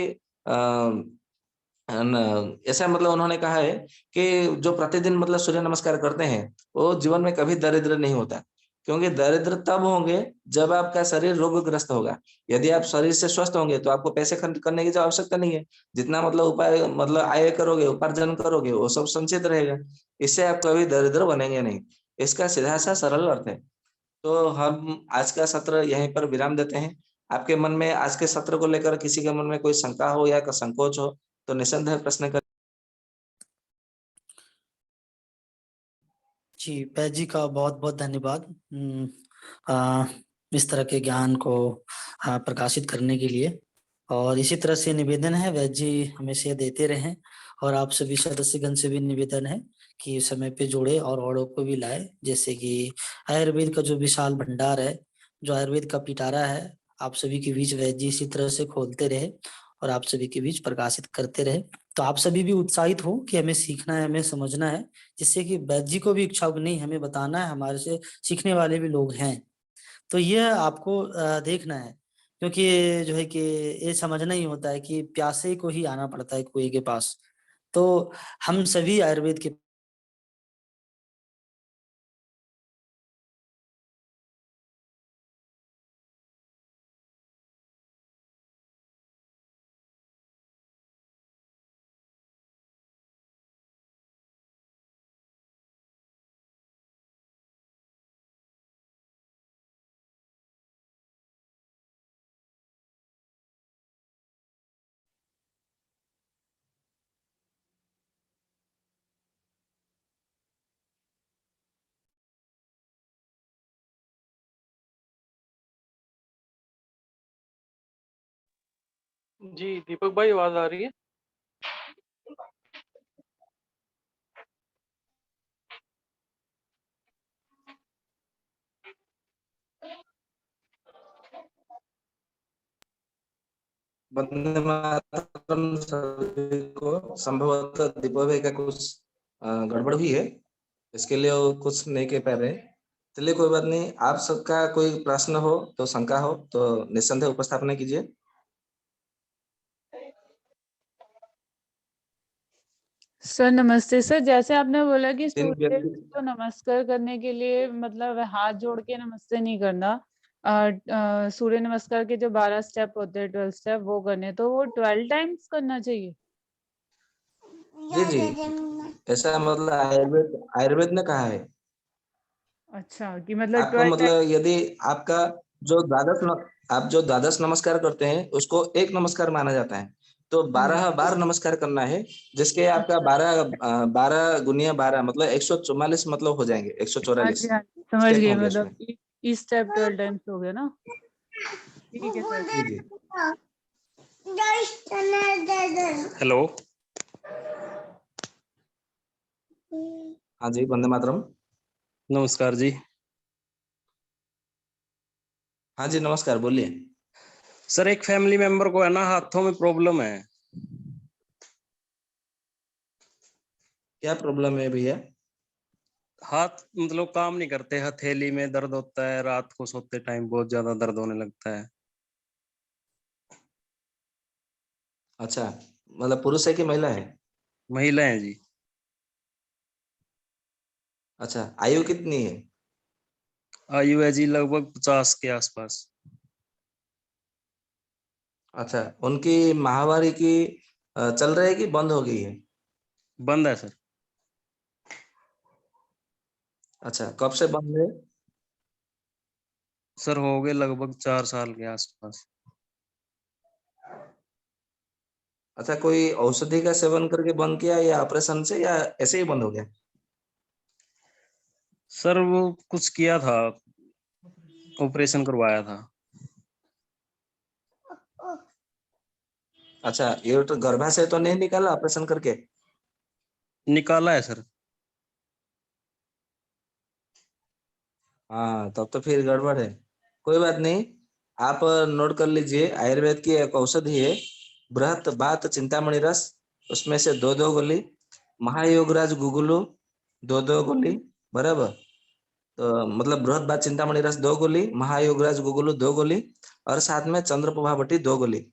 ऐसा मतलब उन्होंने कहा है कि जो प्रतिदिन मतलब सूर्य नमस्कार करते हैं, वो जीवन में कभी दरिद्र नहीं होता। क्योंकि दरिद्र तब होंगे जब आपका शरीर रोगग्रस्त होगा। यदि आप शरीर से स्वस्थ होंगे तो आपको पैसे खर्च करने की जो आवश्यकता नहीं है। जितना मतलब उपाय मतलब आय करोगे, उपार्जन करोगे, वो सब संचित रहेगा। इससे आप कभी दरिद्र बनेंगे नहीं। इसका सीधा सा सरल अर्थ है। तो हम आज का सत्र यहीं पर विराम देते हैं। आपके मन में आज के सत्र को लेकर किसी के मन में कोई शंका हो या संकोच हो तो निसंदेह प्रश्न कर। जी, वैद्य जी का बहुत बहुत धन्यवाद इस तरह के ज्ञान को प्रकाशित करने के लिए। और इसी तरह से निवेदन है वैद्य जी हमेशा देते रहें, और आप सभी सदस्यगण से भी निवेदन है कि समय पे जोड़े और औरों को भी लाए। जैसे कि आयुर्वेद का जो विशाल भंडार है, जो आयुर्वेद का पिटारा है, आप सभी के बीच वैद्य जी इसी तरह से खोलते रहे और आप सभी के बीच प्रकाशित करते रहे। तो आप सभी भी उत्साहित हो कि हमें सीखना है, हमें समझना है, जिससे कि वैद्य जी को भी इच्छा हो कि नहीं हमें बताना है, हमारे से सीखने वाले भी लोग हैं। तो ये आपको देखना है, क्योंकि ये जो है कि ये समझना ही होता है कि प्यासे को ही आना पड़ता है कुएं के पास। तो हम सभी आयुर्वेद के जी, दीपक भाई आवाज़ आ रही है? वंदे मातरम सभी को। संभवतः दीपक भाई का कुछ गड़बड़ हुई है, इसके लिए वो कुछ नहीं कह पा रहे। चलिए कोई बात नहीं। आप सबका कोई प्रश्न हो तो शंका हो तो निस्संदेह उपस्थापना कीजिए। सर नमस्ते सर, जैसे आपने बोला कि तीन सूर्य व्यक्ति। को नमस्कार करने के लिए मतलब हाथ जोड़ के नमस्ते नहीं करना, सूर्य नमस्कार के जो 12 स्टेप होते हैं, 12 स्टेप वो करने, तो वो 12 टाइम्स करना चाहिए। जी जी, ऐसा मतलब आयुर्वेद आयुर्वेद ने कहा है। अच्छा, कि मतलब आपको 12 टाइम्स। मतलब यदि आपका जो आप जो द्वादश नमस्कार करते हैं उसको एक नमस्कार माना जाता है, तो 12 बार नमस्कार करना है, जिसके आपका अच्छा, 12 गुनिया 12 मतलब 144 मतलब हो जाएंगे, हाँ 144 जी हाँ जी, समझ स्टेप गए, होंगे उसमें। मतलब ई स्टेप 12 टाइम्स हो गया ना। ठीक है सर। जी जी। हेलो। हाँ जी, वंदे मातरम। नमस्कार जी। हाँ जी नमस्कार, बोलिए। सर एक फैमिली मेंबर को है ना हाथों में प्रॉब्लम है। क्या प्रॉब्लम है भैया? हाथ मतलब काम नहीं करते, हथेली में दर्द होता है, रात को सोते टाइम बहुत ज्यादा दर्द होने लगता है। अच्छा, मतलब पुरुष है कि महिला है? महिला है जी। अच्छा, आयु कितनी है? आयु है जी लगभग 50 के आसपास। अच्छा, उनकी माहवारी की चल रही है कि बंद हो गई है? बंद है सर। अच्छा, कब से बंद है? सर हो गए लगभग 4 साल के आसपास। अच्छा, कोई औषधि का सेवन करके बंद किया या ऑपरेशन से या ऐसे ही बंद हो गया? सर वो कुछ किया था, ऑपरेशन करवाया था। अच्छा, ये तो गर्भाशय तो नहीं निकाला ऑपरेशन करके? निकाला है सर। हाँ, तब तो फिर गड़बड़ है। कोई बात नहीं, आप नोट कर लीजिए। आयुर्वेद की एक औषधि है बृहत बात चिंतामणि रस, उसमें से 2-2 गोली। महायोगराज गुगुलू 2-2 गोली, बराबर। तो मतलब बृहत बात चिंतामणि रस 2 गोली, महायोगराज गुगुलू 2 गोली, और साथ में चंद्रप्रभा बटी 2 गोली।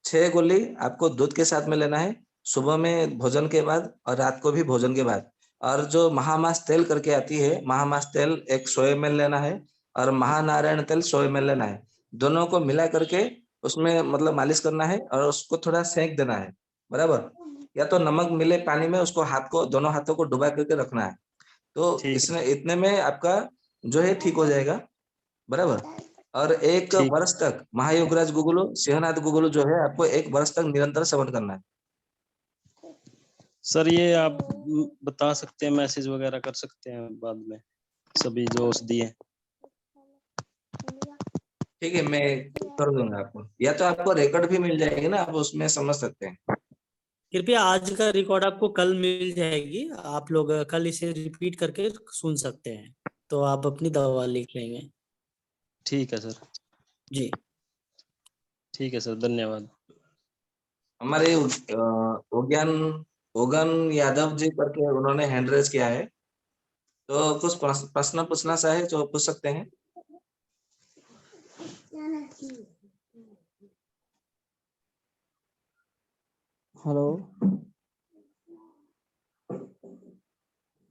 6 गोली आपको दूध के साथ में लेना है, सुबह में भोजन के बाद और रात को भी भोजन के बाद। और जो महामास तेल करके आती है, महामास तेल एक 100 ml लेना है, और महानारायण तेल 100 ml लेना है। दोनों को मिला करके उसमें मतलब मालिश करना है और उसको थोड़ा सेंक देना है, बराबर। या तो नमक मिले पानी में उसको दोनों हाथों को डुबा करके रखना है। तो ठीक इसमें इतने में आपका जो है ठीक हो जाएगा, बराबर। और 1 ठीक वर्ष तक महायोगराज गुगुलू, सिंहनाथ गुगुलू जो है आपको 1 वर्ष तक निरंतर सेवन करना है। सर, ये आप बता सकते हैं, मैसेज वगैरह कर सकते हैं बाद में सभी जो औषधि है। ठीक है, मैं कर दूंगा आपको, या तो आपको रिकॉर्ड भी मिल जाएगी ना, आप उसमें समझ सकते हैं। कृपया आज का रिकॉर्ड आपको कल मिल जाएगी, आप लोग कल इसे रिपीट करके सुन सकते हैं, तो आप अपनी दवा लिख लेंगे। ठीक है सर। जी। ठीक है सर, धन्यवाद। हमारे ओगन यादव जी करके उन्होंने हैंड रेज किया है, तो कुछ प्रश्न पूछना चाहे तो पूछ सकते हैं। Hello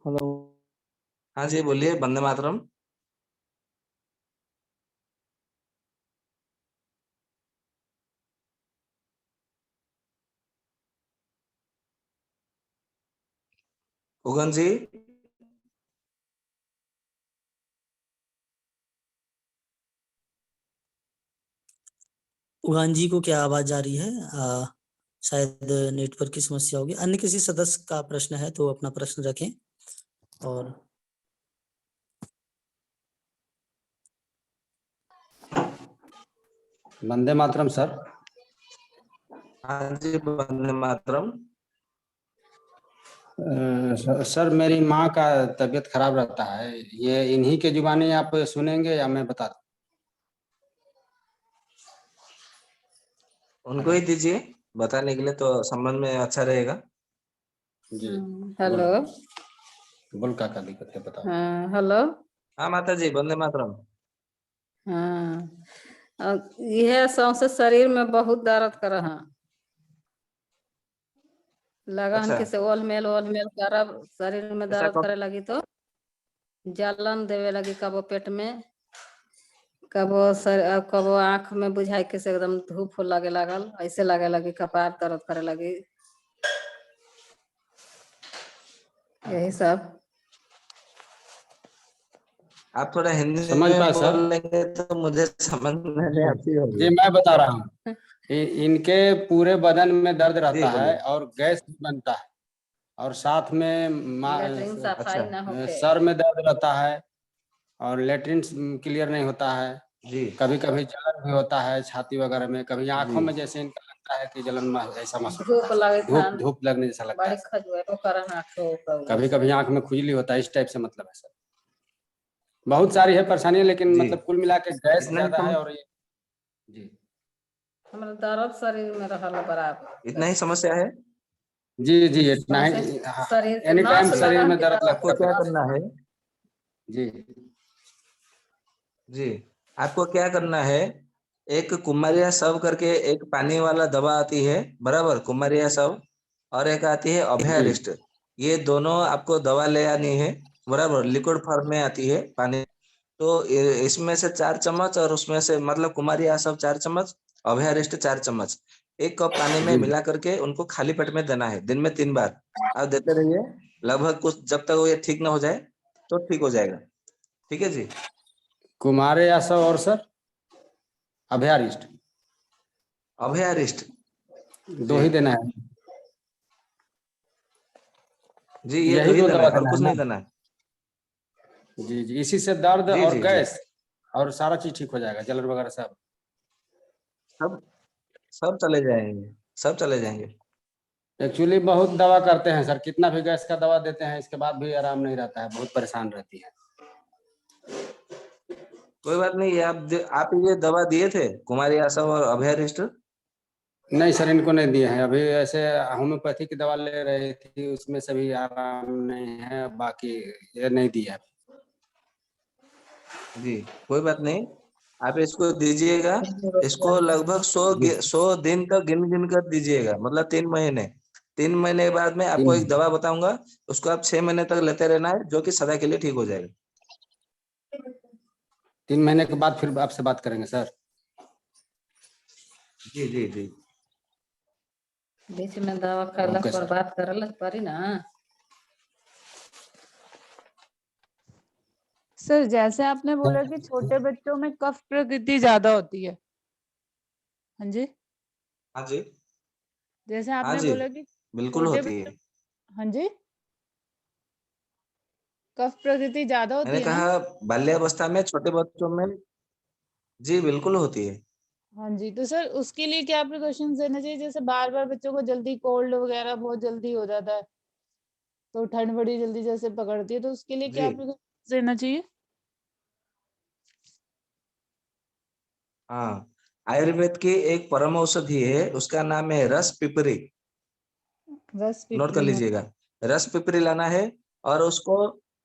hello. हाँ जी, बोलिए। वंदे मातरम। उगन जी, उगान जी को क्या आवाज आ रही है? शायद नेटवर्क की समस्या होगी। अन्य किसी सदस्य का प्रश्न है तो अपना प्रश्न रखें। और वंदे मातरम सर। हाँ जी, वंदे मातरम। सर, मेरी माँ का तबीयत खराब रहता है, ये इन्हीं के जुबानी आप सुनेंगे या मैं बता दूं? उनको ही दीजिए बताने के लिए, तो संबंध में अच्छा रहेगा। जी। हेलो। बोल काका दिक्कत है, बताओ। हाँ, हेलो। हाँ माता जी, वंदे मातरम। हाँ, यह सौंसे शरीर में बहुत दर्द कर रहा। लगन अच्छा, के से ओल मेल करब, शरीर में ऐसा दर्द कब? करे लगी तो जलन देवे लगी, कबो पेट में, कबो आँख में बुझाई के से एकदम धूप लगे लागल, ऐसे लगे लगी कपार दर्द करे लगी, यही सब। आप थोड़ा हिंदी समझ में पाए बोल सर? लेंगे तो मुझे समझने में अच्छी होगी। जी, मैं बता रहा हूँ। इनके पूरे बदन में दर्द जी रहता है बोलिए। और गैस बनता है, और साथ में लेटरिन सफाई अच्छा, ना होके। सर में दर्द रहता है, और लेटरिन क्लियर नहीं होता है। जी कभी कभी जलन भी होता है छाती वगैरह में, कभी आंखों जी में जैसे इनका लगता है कि जलन ऐसा महसूस धूप होता लगे है, धूप थान, धूप लगने जैसा लगता बड़ी है। खजुएरो करन आँखों कभी से। कभी आंख में खुजली होता है, इस टाइप से मतलब है सर। बहुत सारी है परेशानियां, लेकिन जी, मतलब कुल मिला के गैस इतना ही ज्यादा है, और ये जी हमारा दर्द शरीर में रहल इतना बराबर। ही समस्या है। जी जी, इतना सौंसे ही। शरीर के एनी टाइम नस शरीर लगन में के दर्द आपको लगता क्या है। करना है? जी जी, आपको क्या करना है? एक कुमारिया सब करके एक पानी वाला दवा आती है, बराबर, कुमारिया सब। और एक आती है जी अभयारिस्ट। ये दोनों आपको दवा ले आनी है, बराबर, लिक्विड फॉर्म में आती है पानी। तो इसमें से 4 चम्मच, और उसमें से मतलब कुमारिया सब 4 चम्मच, अभयारिस्ट 4 चम्मच, 1 कप पानी में जी। मिला करके उनको खाली पेट में देना है। दिन में 3 बार आप देते रहिए, लगभग कुछ जब तक वो ये ठीक ना हो जाए तो ठीक हो जाएगा। ठीक है जी। कुमार या सब, और सर अभयारिष्ट अभयारिस्ट। दो जी ही देना है। जी, ये दो यही ही दो देना दवा है, और देना कुछ है नहीं ना? देना है। जी जी, इसी से दर्द जी और जी जी, गैस और सारा चीज ठीक हो जाएगा, जलन वगैरह सब। सब सब चले जाएंगे, सब चले जाएंगे। एक्चुअली बहुत दवा करते हैं सर, कितना भी गैस का दवा देते हैं, इसके बाद भी आराम नहीं रहता है, बहुत परेशान रहती है। कोई बात नहीं, ये आप ये दवा दिए थे, कुमारी आशा और अभयारिस्ट? नहीं सर, इनको नहीं दिए हैं अभी। ऐसे होम्योपैथी की दवा ले रही थी, उसमें से भी आराम नहीं है, बाकी ये नहीं दिया। जी, कोई बात नहीं, आप इसको दीजिएगा। इसको लगभग 100 दिन तक गिन गिन कर दीजिएगा, मतलब 3 महीने। 3 महीने के बाद में आपको एक दवा बताऊंगा, उसको आप 6 महीने तक लेते रहना है, जो कि सदा के लिए ठीक हो जाएगा। 3 महीने के बाद फिर आपसे बात करेंगे सर। जी जी जी बीच में दवा खाला ओके पर सर। बात करल पड़ी ना। सर जैसे आपने बोला कि छोटे बच्चों में कफ प्रकृति ज्यादा होती है, हाँ जी, हाँ जी जैसे हाँ आपने जी बोला कि बिल्कुल छोटे होती बच्चों, है। हाँ जी, कफ प्रकृति ज्यादा होती मैंने है ना। कहा बाल्यावस्था में छोटे बच्चों में जी बिल्कुल होती है। हाँ जी, तो सर उसके लिए क्या प्रिकॉशंस लेना चाहिए? जैसे बार बार बच्चों को जल्दी कोल्ड वगैरह बहुत जल्दी हो जाता है, तो ठंड बड़ी जल्दी जैसे पकड़ती है, तो उसके लिए जी क्या प्रिकॉशंस लेना चाहिए? हाँ, आयुर्वेद की एक परम औषधि है, उसका नाम है रस पिपरी। रस नोट कर पिपरी, हाँ। लीजिएगा। रस पिपरी लाना है और उसको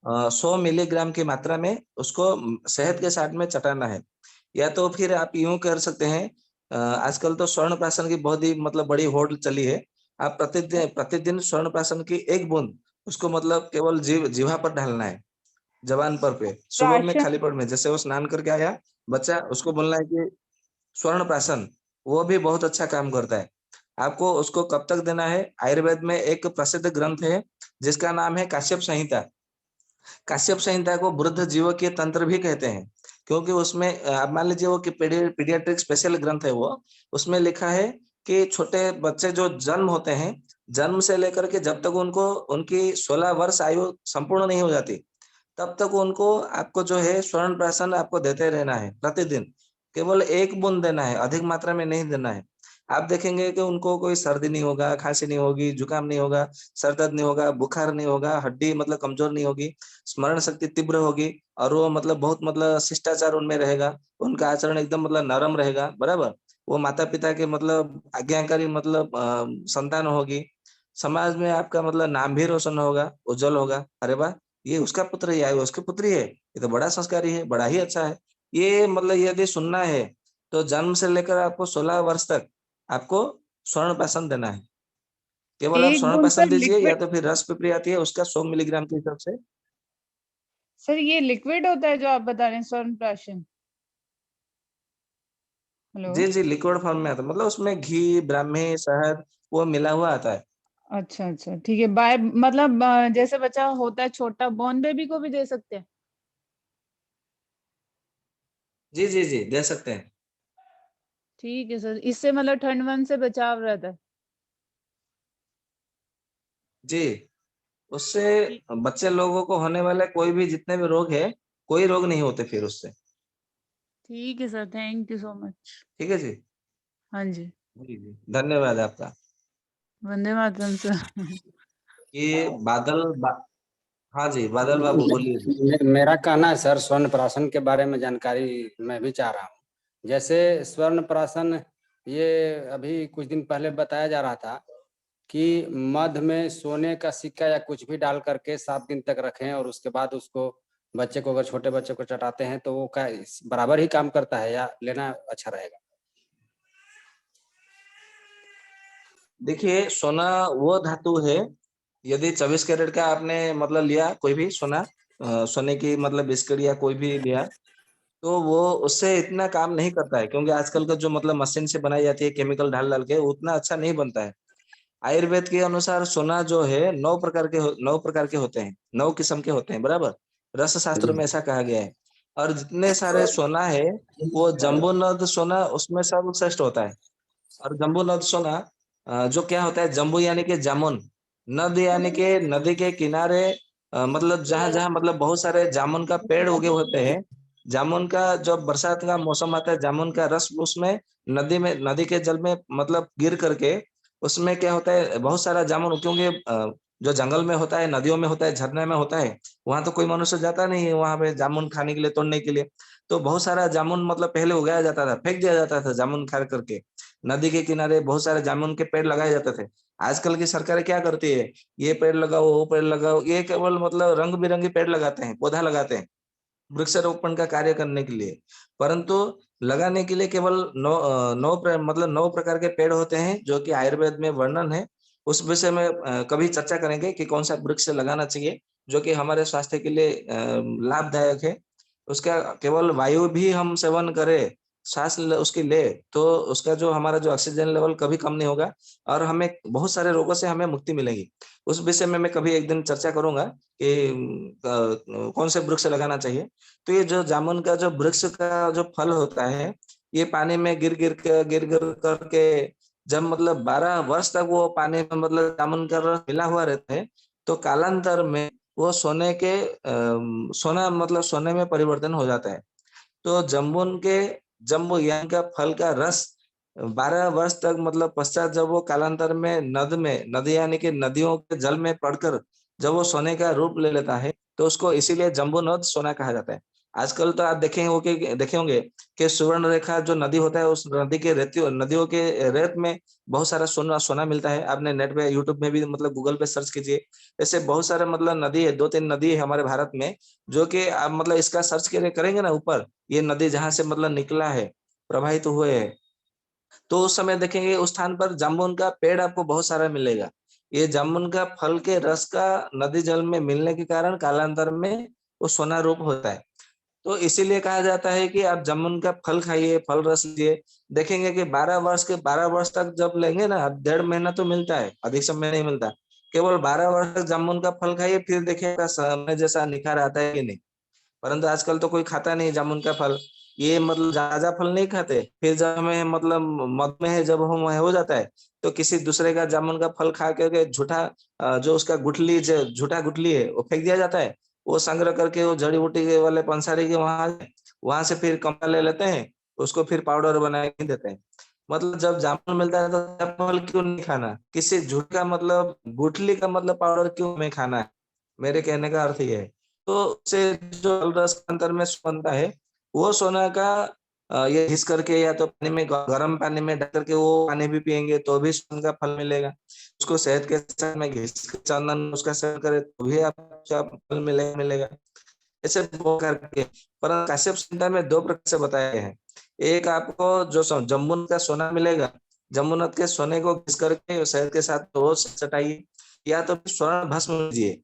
100 मिलीग्राम की मात्रा में उसको शहद के साथ में चटाना है। या तो फिर आप यूं कर सकते हैं, आजकल तो स्वर्ण प्राशन की बहुत ही मतलब बड़ी होड़ चली है। आप प्रतिदिन प्रतिदिन स्वर्ण प्राशन की एक बूंद उसको मतलब केवल जीवा पर ढालना है, जबान पर पे, सुबह में प्राशन, खाली पेट में। जैसे वो स्नान करके आया बच्चा, उसको बोलना है कि स्वर्ण प्राशन, वो भी बहुत अच्छा काम करता है। आपको उसको कब तक देना है? आयुर्वेद में एक प्रसिद्ध ग्रंथ है जिसका नाम है काश्यप संहिता। काश्यप संहिता को वृद्ध जीव के तंत्र भी कहते हैं, क्योंकि उसमें आप मान लीजिए वो कि पीडियाट्रिक स्पेशल ग्रंथ है वो। उसमें लिखा है कि छोटे बच्चे जो जन्म होते हैं, जन्म से लेकर के जब तक उनको उनकी 16 वर्ष आयु संपूर्ण नहीं हो जाती, तब तक उनको आपको जो है स्वर्ण प्राशन आपको देते रहना है प्रतिदिन। केवल एक बूंद देना है, अधिक मात्रा में नहीं देना है। आप देखेंगे कि उनको कोई सर्दी नहीं होगा, खांसी नहीं होगी, जुकाम नहीं होगा, सर दर्द नहीं होगा, बुखार नहीं होगा, हड्डी मतलब कमजोर नहीं होगी, स्मरण शक्ति तीव्र होगी, और वो मतलब बहुत मतलब शिष्टाचार उनमें रहेगा। उनका आचरण एकदम मतलब नरम रहेगा, बराबर। वो माता पिता के मतलब आज्ञाकारी मतलब संतान होगी। समाज में आपका मतलब नाम भी रोशन होगा, उज्जवल होगा। अरे वाह, ये उसका पुत्र है या ये उसकी पुत्री है, ये तो बड़ा संस्कारी है, बड़ा ही अच्छा है। ये मतलब यदि सुनना है तो जन्म से लेकर आपको 16 वर्ष तक आपको स्वर्ण प्राशन देना है। केवल आप एक स्वर्ण बूंद प्राशन सर दीजिए, या लिक्विड, तो फिर रस पिपरी आती है उसका 100 मिलीग्राम के हिसाब से। सर ये लिक्विड होता है जो आप बता रहे हैं स्वर्ण प्राशन? हेलो। जी जी लिक्विड फॉर्म में आता है, मतलब उसमें घी, ब्राह्मी, शहद वो मिला हुआ आता है। अच्छा अच्छा, ठीक है। बाय मतलब जैसे बच्चा होता है छोटा, बॉर्न बेबी को भी दे सकते हैं? जी जी जी दे सकते हैं। ठीक है सर, इससे मतलब ठंड वंड से बचाव रहता है? जी, उससे ठीक, बच्चे लोगों को होने वाले कोई भी जितने भी रोग है, कोई रोग नहीं होते फिर उससे। ठीक है sir, thank you so much. ठीक है जी। हाँ जी, जी जी धन्यवाद आपका। वंदे मातरम सर। ये हाँ जी बादल बाबू बोलिए जी। मेरा कहना है सर, स्वर्ण प्राशन के बारे में जानकारी मैं भी चाह रहा हूँ। जैसे स्वर्ण प्राशन, ये अभी कुछ दिन पहले बताया जा रहा था कि मध में सोने का सिक्का या कुछ भी डाल करके 7 दिन तक रखें, और उसके बाद उसको बच्चे को, अगर छोटे बच्चे को चटाते हैं तो वो का बराबर ही काम करता है, या लेना अच्छा रहेगा? देखिए, सोना वो धातु है, यदि 24 कैरेट का आपने मतलब लिया कोई भी सोना, सोने की मतलब बिस्किट या कोई भी लिया, तो वो उससे इतना काम नहीं करता है, क्योंकि आजकल का जो मतलब मशीन से बनाई जाती है केमिकल डाल डाल के, उतना अच्छा नहीं बनता है। आयुर्वेद के अनुसार सोना जो है 9 प्रकार के होते हैं, 9 किस्म के होते हैं, बराबर। रस शास्त्र जी। में ऐसा कहा गया है। और जितने सारे सोना है, वो जम्बूनद सोना उसमें सर्वश्रेष्ठ होता है। और जम्बू नद सोना, जो क्या होता है, जम्बू यानी कि जामुन, नद यानी कि नदी के किनारे, मतलब जहां जहां मतलब बहुत सारे जामुन का पेड़ उगे होते हैं। जामुन का जब बरसात का मौसम आता है, जामुन का रस उसमें नदी के जल में मतलब गिर करके, उसमें क्या होता है, बहुत सारा जामुन, क्योंकि जो जंगल में होता है, नदियों में होता है, झरने में होता है, वहां तो कोई मनुष्य जाता नहीं है वहां पे जामुन खाने के लिए, तोड़ने के लिए। तो बहुत सारा जामुन मतलब पहले उगाया जाता था, फेंक दिया जाता था जामुन खा करके। नदी के किनारे बहुत सारे जामुन के पेड़ लगाए जाते थे। आजकल की सरकारें क्या करती है, ये पेड़ लगाओ, वो पेड़ लगाओ, ये केवल मतलब रंग बिरंगे पेड़ लगाते हैं, पौधा लगाते हैं वृक्षारोपण का कार्य करने के लिए। परंतु लगाने के लिए केवल मतलब 9 प्रकार के पेड़ होते हैं, जो कि आयुर्वेद में वर्णन है। उस विषय में कभी चर्चा करेंगे कि कौन सा वृक्ष लगाना चाहिए, जो कि हमारे स्वास्थ्य के लिए लाभदायक है। उसका केवल वायु भी हम सेवन करें, सांस उसकी ले, तो उसका जो हमारा जो ऑक्सीजन लेवल कभी कम नहीं होगा और हमें बहुत सारे रोगों से हमें मुक्ति मिलेगी। उस विषय में मैं कभी एक दिन चर्चा करूंगा कि कौन से वृक्ष लगाना चाहिए। तो ये जो जामुन का जो वृक्ष का जो फल होता है, ये पानी में गिर गिर करके जब मतलब 12 वर्ष तक वो पानी में मतलब जामुन का रस मिला हुआ रहता है, तो कालांतर में वो सोना मतलब सोने में परिवर्तन हो जाता है। तो जम्बू यानी का फल का रस 12 वर्ष तक मतलब पश्चात जब वो कालांतर में नदी यानी कि नदियों के जल में पड़कर जब वो सोने का रूप ले लेता है, तो उसको इसीलिए जम्बू नद सोना कहा जाता है। आजकल तो आप देखे होंगे कि सुवर्ण रेखा जो नदी होता है, उस नदी के नदियों के रेत में बहुत सारा सोना मिलता है। आपने नेट पे यूट्यूब में भी मतलब गूगल पे सर्च कीजिए, ऐसे बहुत सारे मतलब नदी है, 2-3 नदी है हमारे भारत में, जो कि आप मतलब इसका सर्च करेंगे ना ऊपर, ये नदी जहां से मतलब निकला है, प्रवाहित तो हुए है, तो उस समय देखेंगे उस स्थान पर जामुन का पेड़ आपको बहुत सारा मिलेगा। ये जामुन का फल के रस का नदी जल में मिलने के कारण कालांतर में वो सोना रूप होता है। तो इसीलिए कहा जाता है कि आप जामुन का फल खाइए, फल रस लीजिए। देखेंगे कि 12 वर्ष तक जब लेंगे ना, 1.5 महीना तो मिलता है, अधिक समय नहीं मिलता। केवल 12 वर्ष तक जामुन का फल खाइए, फिर देखिएगा समय जैसा निखार आता है कि नहीं। परंतु आजकल तो कोई खाता नहीं जामुन का फल, ये मतलब ज्यादा फल नहीं खाते। फिर जब हमें मतलब मधुमेह जब हम हो जाता है, तो किसी दूसरे का जामुन का फल खा करके जो उसका झूठा गुठली है वो फेंक दिया जाता है। वो संग्रह करके वो जड़ी बूटी के वाले पंसारी के वहां से फिर कमला ले लेते हैं, उसको फिर पाउडर बना के देते हैं। मतलब जब जामुन मिलता है तो फल क्यों नहीं खाना, किसी झूठ का मतलब गुठली का मतलब पाउडर क्यों हमें खाना है। मेरे कहने का अर्थ ये है। तो उससे जो रस अंतर में बनता है, वो सोना का ये घिस करके या तो पानी में गर्म पानी में डाल करके वो पानी भी पियेंगे तो भी सोने का फल मिलेगा। उसको शहद के साथ में घिस के चंदन उसका सेवन करे तो भी आपको फल मिलेगा। ऐसे वो करके, पर काश्यप संहिता में 2 प्रकार से बताए गए हैं। एक आपको जो जम्बून का सोना मिलेगा, जम्बूनत के सोने को घिस करके शहद के साथ रोज चटाइए, या तो फिर स्वर्ण भस्म लीजिए।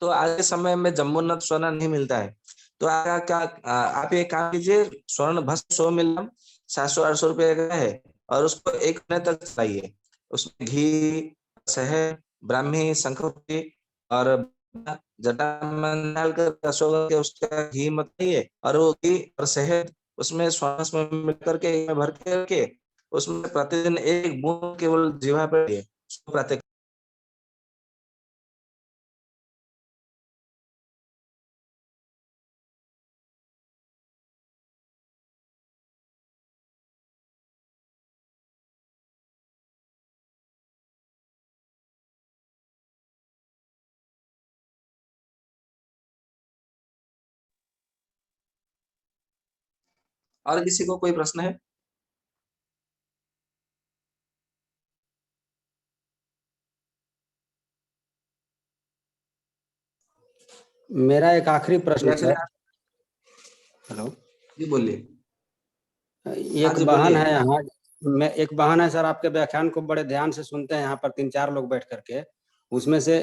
तो आज के समय में जम्बूनत सोना नहीं मिलता है, तो आप ये काम कीजिए, स्वर्ण भस्म 100 मिलीग्राम 700-800 रुपए का है, और उसको 1 महीने तक चलाइए। उसमें घी, शहद, ब्राह्मी, शंखपुरी और जटामांस डालकर अशोक के उसका घी मत खाइए, और वो घी और शहद उसमें श्वास में मिल करके भर के रखिए। उसमें प्रतिदिन 1 बूंद केवल जीवा पर प्रातः। और किसी को कोई प्रश्न है? मेरा एक आखिरी प्रश्न या सर। फिर हेलो, जी बोलिए। हाँ एक जी बहन बोलिए। है यहाँ, मैं एक बहन है सर, आपके व्याख्यान को बड़े ध्यान से सुनते हैं यहाँ पर 3-4 लोग बैठ करके। उसमें से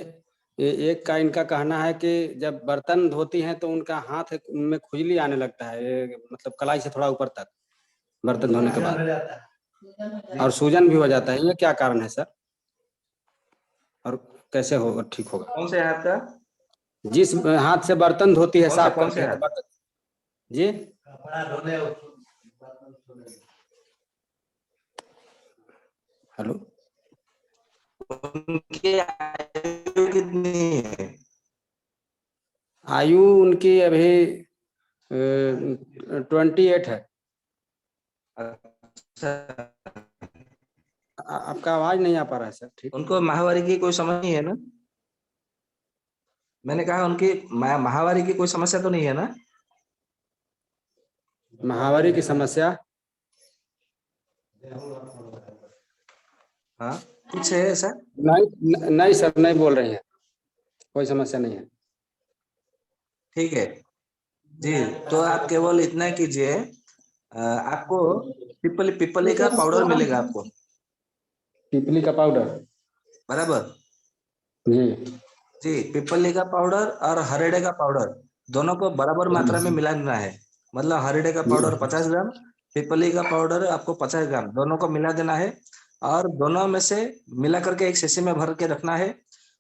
एक का इनका कहना है कि जब बर्तन धोती हैं तो उनका हाथ में खुजली आने लगता है, ये मतलब कलाई से थोड़ा ऊपर तक बर्तन धोने के बाद, और सूजन भी हो जाता है। ये क्या कारण है सर, और कैसे होगा, ठीक होगा? कौन से हाथ का? जिस हाथ से बर्तन धोती है, साफ कौन करती से है तो हाथ? बर्तन। जी, हेलो, उनकी आयु कितनी है? आयु उनकी अभी 28 है। अच्छा, आपका आवाज नहीं आ पा रहा है सर, ठीक। उनको माहवारी की कोई समस्या नहीं है ना? मैंने कहा उनकी माहवारी की कोई समस्या तो नहीं है ना? महावारी की समस्या? हाँ, कुछ है ऐसा? नहीं नहीं सर, नहीं बोल रही हैं, कोई समस्या नहीं है। ठीक है जी। तो आप केवल इतना कीजिए, आपको पिपली का पाउडर मिलेगा आपको, पीपली का पाउडर? बराबर? जी। जी, पिपली का पाउडर और हरेड़े का पाउडर, दोनों को बराबर मात्रा में मिलाना है। मतलब हरिडे का पाउडर 50 ग्राम, पिपली का पाउडर आपको 50 ग्राम, दोनों को मिला देना है और दोनों में से मिला करके एक शीशी में भर के रखना है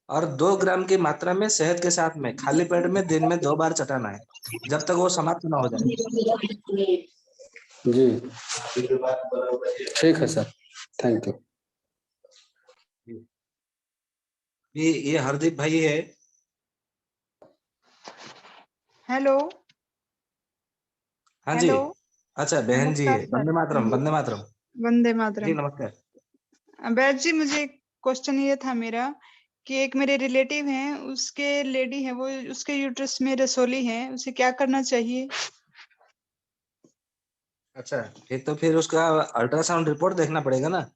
और 2 ग्राम की मात्रा में शहद के साथ में खाली पेट में दिन में 2 बार चटाना है जब तक वो समाप्त ना हो जाए। जी ठीक है सर, थैंक यू। ये हरदीप भाई है। हेलो। हाँ जी, हेलो। अच्छा बहन जी नमस्कार है। सर। वंदे मातरम, वंदे मातरम। वंदे जी मातरम। नमस्कार। बैद जी, मुझे क्वेश्चन ये था मेरा कि एक मेरे रिलेटिव हैं, उसके लेडी है, वो उसके यूट्रस में रसोली है, उसे क्या करना चाहिए? अच्छा, ये तो फिर उसका अल्ट्रासाउंड रिपोर्ट देखना पड़ेगा ना,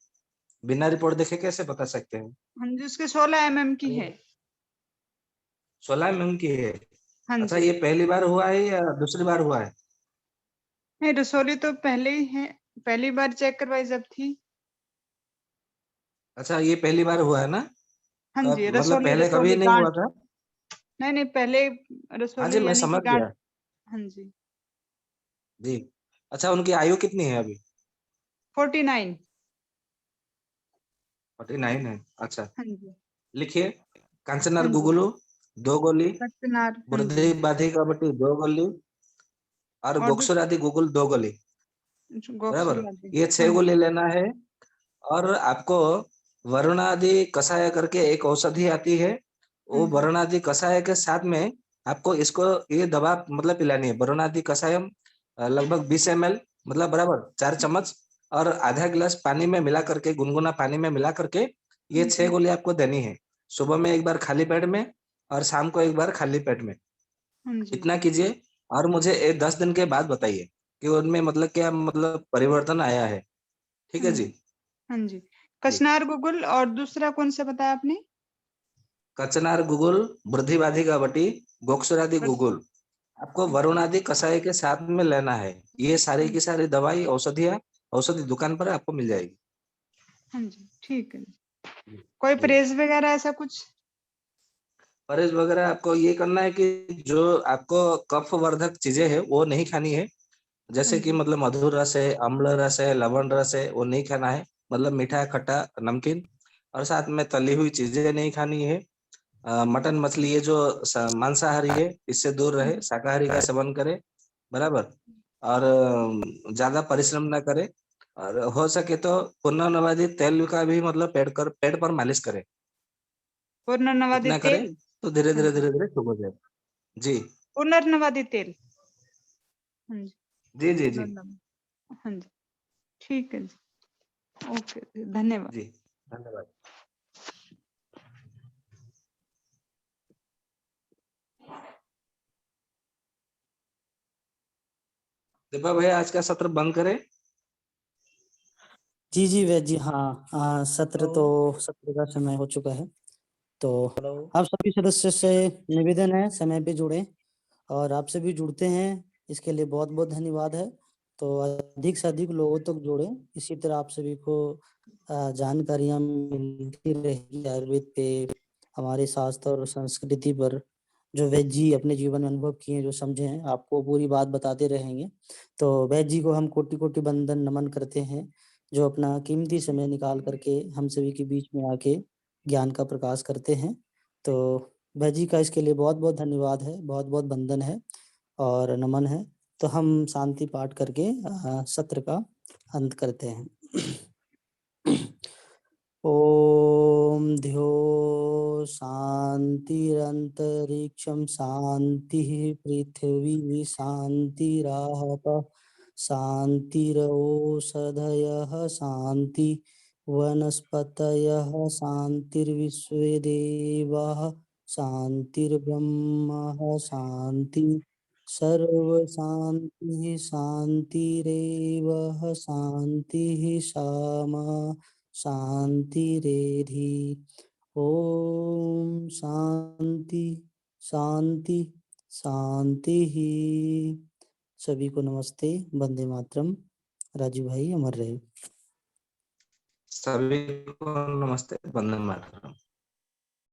बिना रिपोर्ट देखे कैसे बता सकते हैं? हाँ जी, उसके 16 mm की है। 16 mm की है। हाँ अच्छा, जी। ये पहली बार हुआ है या दूसरी बार हुआ है? नहीं, रसोली तो पहले ही है, पहली बार चेक करवाई जब थी। अच्छा, ये पहली बार हुआ है ना? हाँ जी, मतलब रसोली पहले कभी रसोली नहीं हुआ गांठ। था? नहीं नहीं, पहले हाँ जी, रसोली मैं यानी कि समझ गांठ। गया। हाँ जी। जी। अच्छा, उनकी आयु कितनी है अभी? 49। 49 है। अच्छा, हाँ जी। लिखिए। हाँ कांचनार जी। गुगुलू 2 गोली, सत्यनारायण। हाँ जी। बुर्धी बाधी का बटी 2 गोली और और गोक्सुर आदि गुगुल 2 गोली। बराबर, गोक्सुलादी। ये हाँ 6 जी। गोली लेना है। और आपको वरुणादि कषाय करके एक औषधि आती है, हाँ वो जी। वरुणादि कषाय के साथ में आपको इसको ये दवा मतलब पिलानी है। वरुणादि कषायम लगभग 20 ml, मतलब बराबर 4 चम्मच और आधा गिलास पानी में मिला करके, गुनगुना पानी में मिला करके ये 6 गोली आपको देनी है। सुबह में एक बार खाली पेट में और शाम को एक बार खाली पेट में। हाँ जी। इतना कीजिए और मुझे 10 दिन के बाद बताइए कि उनमें मतलब क्या मतलब परिवर्तन आया है। ठीक हाँ है जी। जी। हाँ जी। जी, कचनार गुगुल और दूसरा कौन सा बताया आपने? कचनार गुगुल, वृद्धिवादी का बटी, गोक्षरादि गुगुल आपको वरुणादि कषाय के साथ में लेना है। ये सारी की सारी दवाई औषधियाँ औषधि दुकान पर आपको मिल जाएगी। हाँ जी, ठीक है। जी, कोई जी। परहेज वगैरह ऐसा कुछ? परहेज वगैरह आपको ये करना है कि जो आपको कफ वर्धक चीजें है वो नहीं खानी है। हाँ जैसे कि जी। मतलब मधुर रस है, अम्ल रस है, लवण रस है, वो नहीं खाना है। मतलब मीठा, खट्टा, नमकीन और साथ में तली हुई चीजें नहीं खानी है। मटन, मछली ये जो मांसाहारी है इससे दूर हाँ रहे, जी। शाकाहारी का सेवन करे। बराबर। और ज्यादा परिश्रम ना करे और हो सके तो पुनर्नवादी तेल का भी मतलब पेट पर मालिश करे। पुनर्नवादी इतना करे तेल। तो धीरे हाँ धीरे जी। धीरे धीरे ठीक हो जाएगा। जी, पुनर्नवादी तेल। हाँ जी। जी, जी, जी, पुनर्नवा। हाँ जी, ठीक है जी। ओके जी, धन्यवाद। जी। धन्यवाद। दीपा भैया, आज का सत्र बंद करें? जी जी वैद जी, हाँ सत्र का समय हो चुका है। तो आप सभी सदस्य से निवेदन है समय पे जुड़े और आप सभी जुड़ते हैं, इसके लिए बहुत बहुत धन्यवाद है। तो अधिक से अधिक लोगों तक जोड़े, इसी तरह आप सभी को जानकारियां मिलती रहेगी आयुर्वेद पे, हमारे शास्त्र और संस्कृति पर। जो वैद जी अपने जीवन में अनुभव किए हैं, जो समझे हैं, आपको पूरी बात बताते रहेंगे। तो वैद जी को हम कोटि कोटि बंदन नमन करते हैं, जो अपना कीमती समय निकाल करके हम सभी के बीच में आके ज्ञान का प्रकाश करते हैं। तो वैद जी का इसके लिए बहुत बहुत धन्यवाद है, बहुत बहुत वंदन है और नमन है। तो हम शांति पाठ करके सत्र का अंत करते हैं। ओम ध्यो शांतिरंतरिक्षं शांतिः पृथिवी शांतिरापः शांतिरौषधयः शांति वनस्पतयः शांतिर्विश्वे देवाः शांतिर्ब्रह्म शांति सर्व शांति शांतिरेव शांतिः सामा शांतिरेधि। ओम शांति शांति शांति ही। सभी को नमस्ते, वंदे मातरम। राजू भाई अमर रहे। सभी को नमस्ते, वंदे मातरम।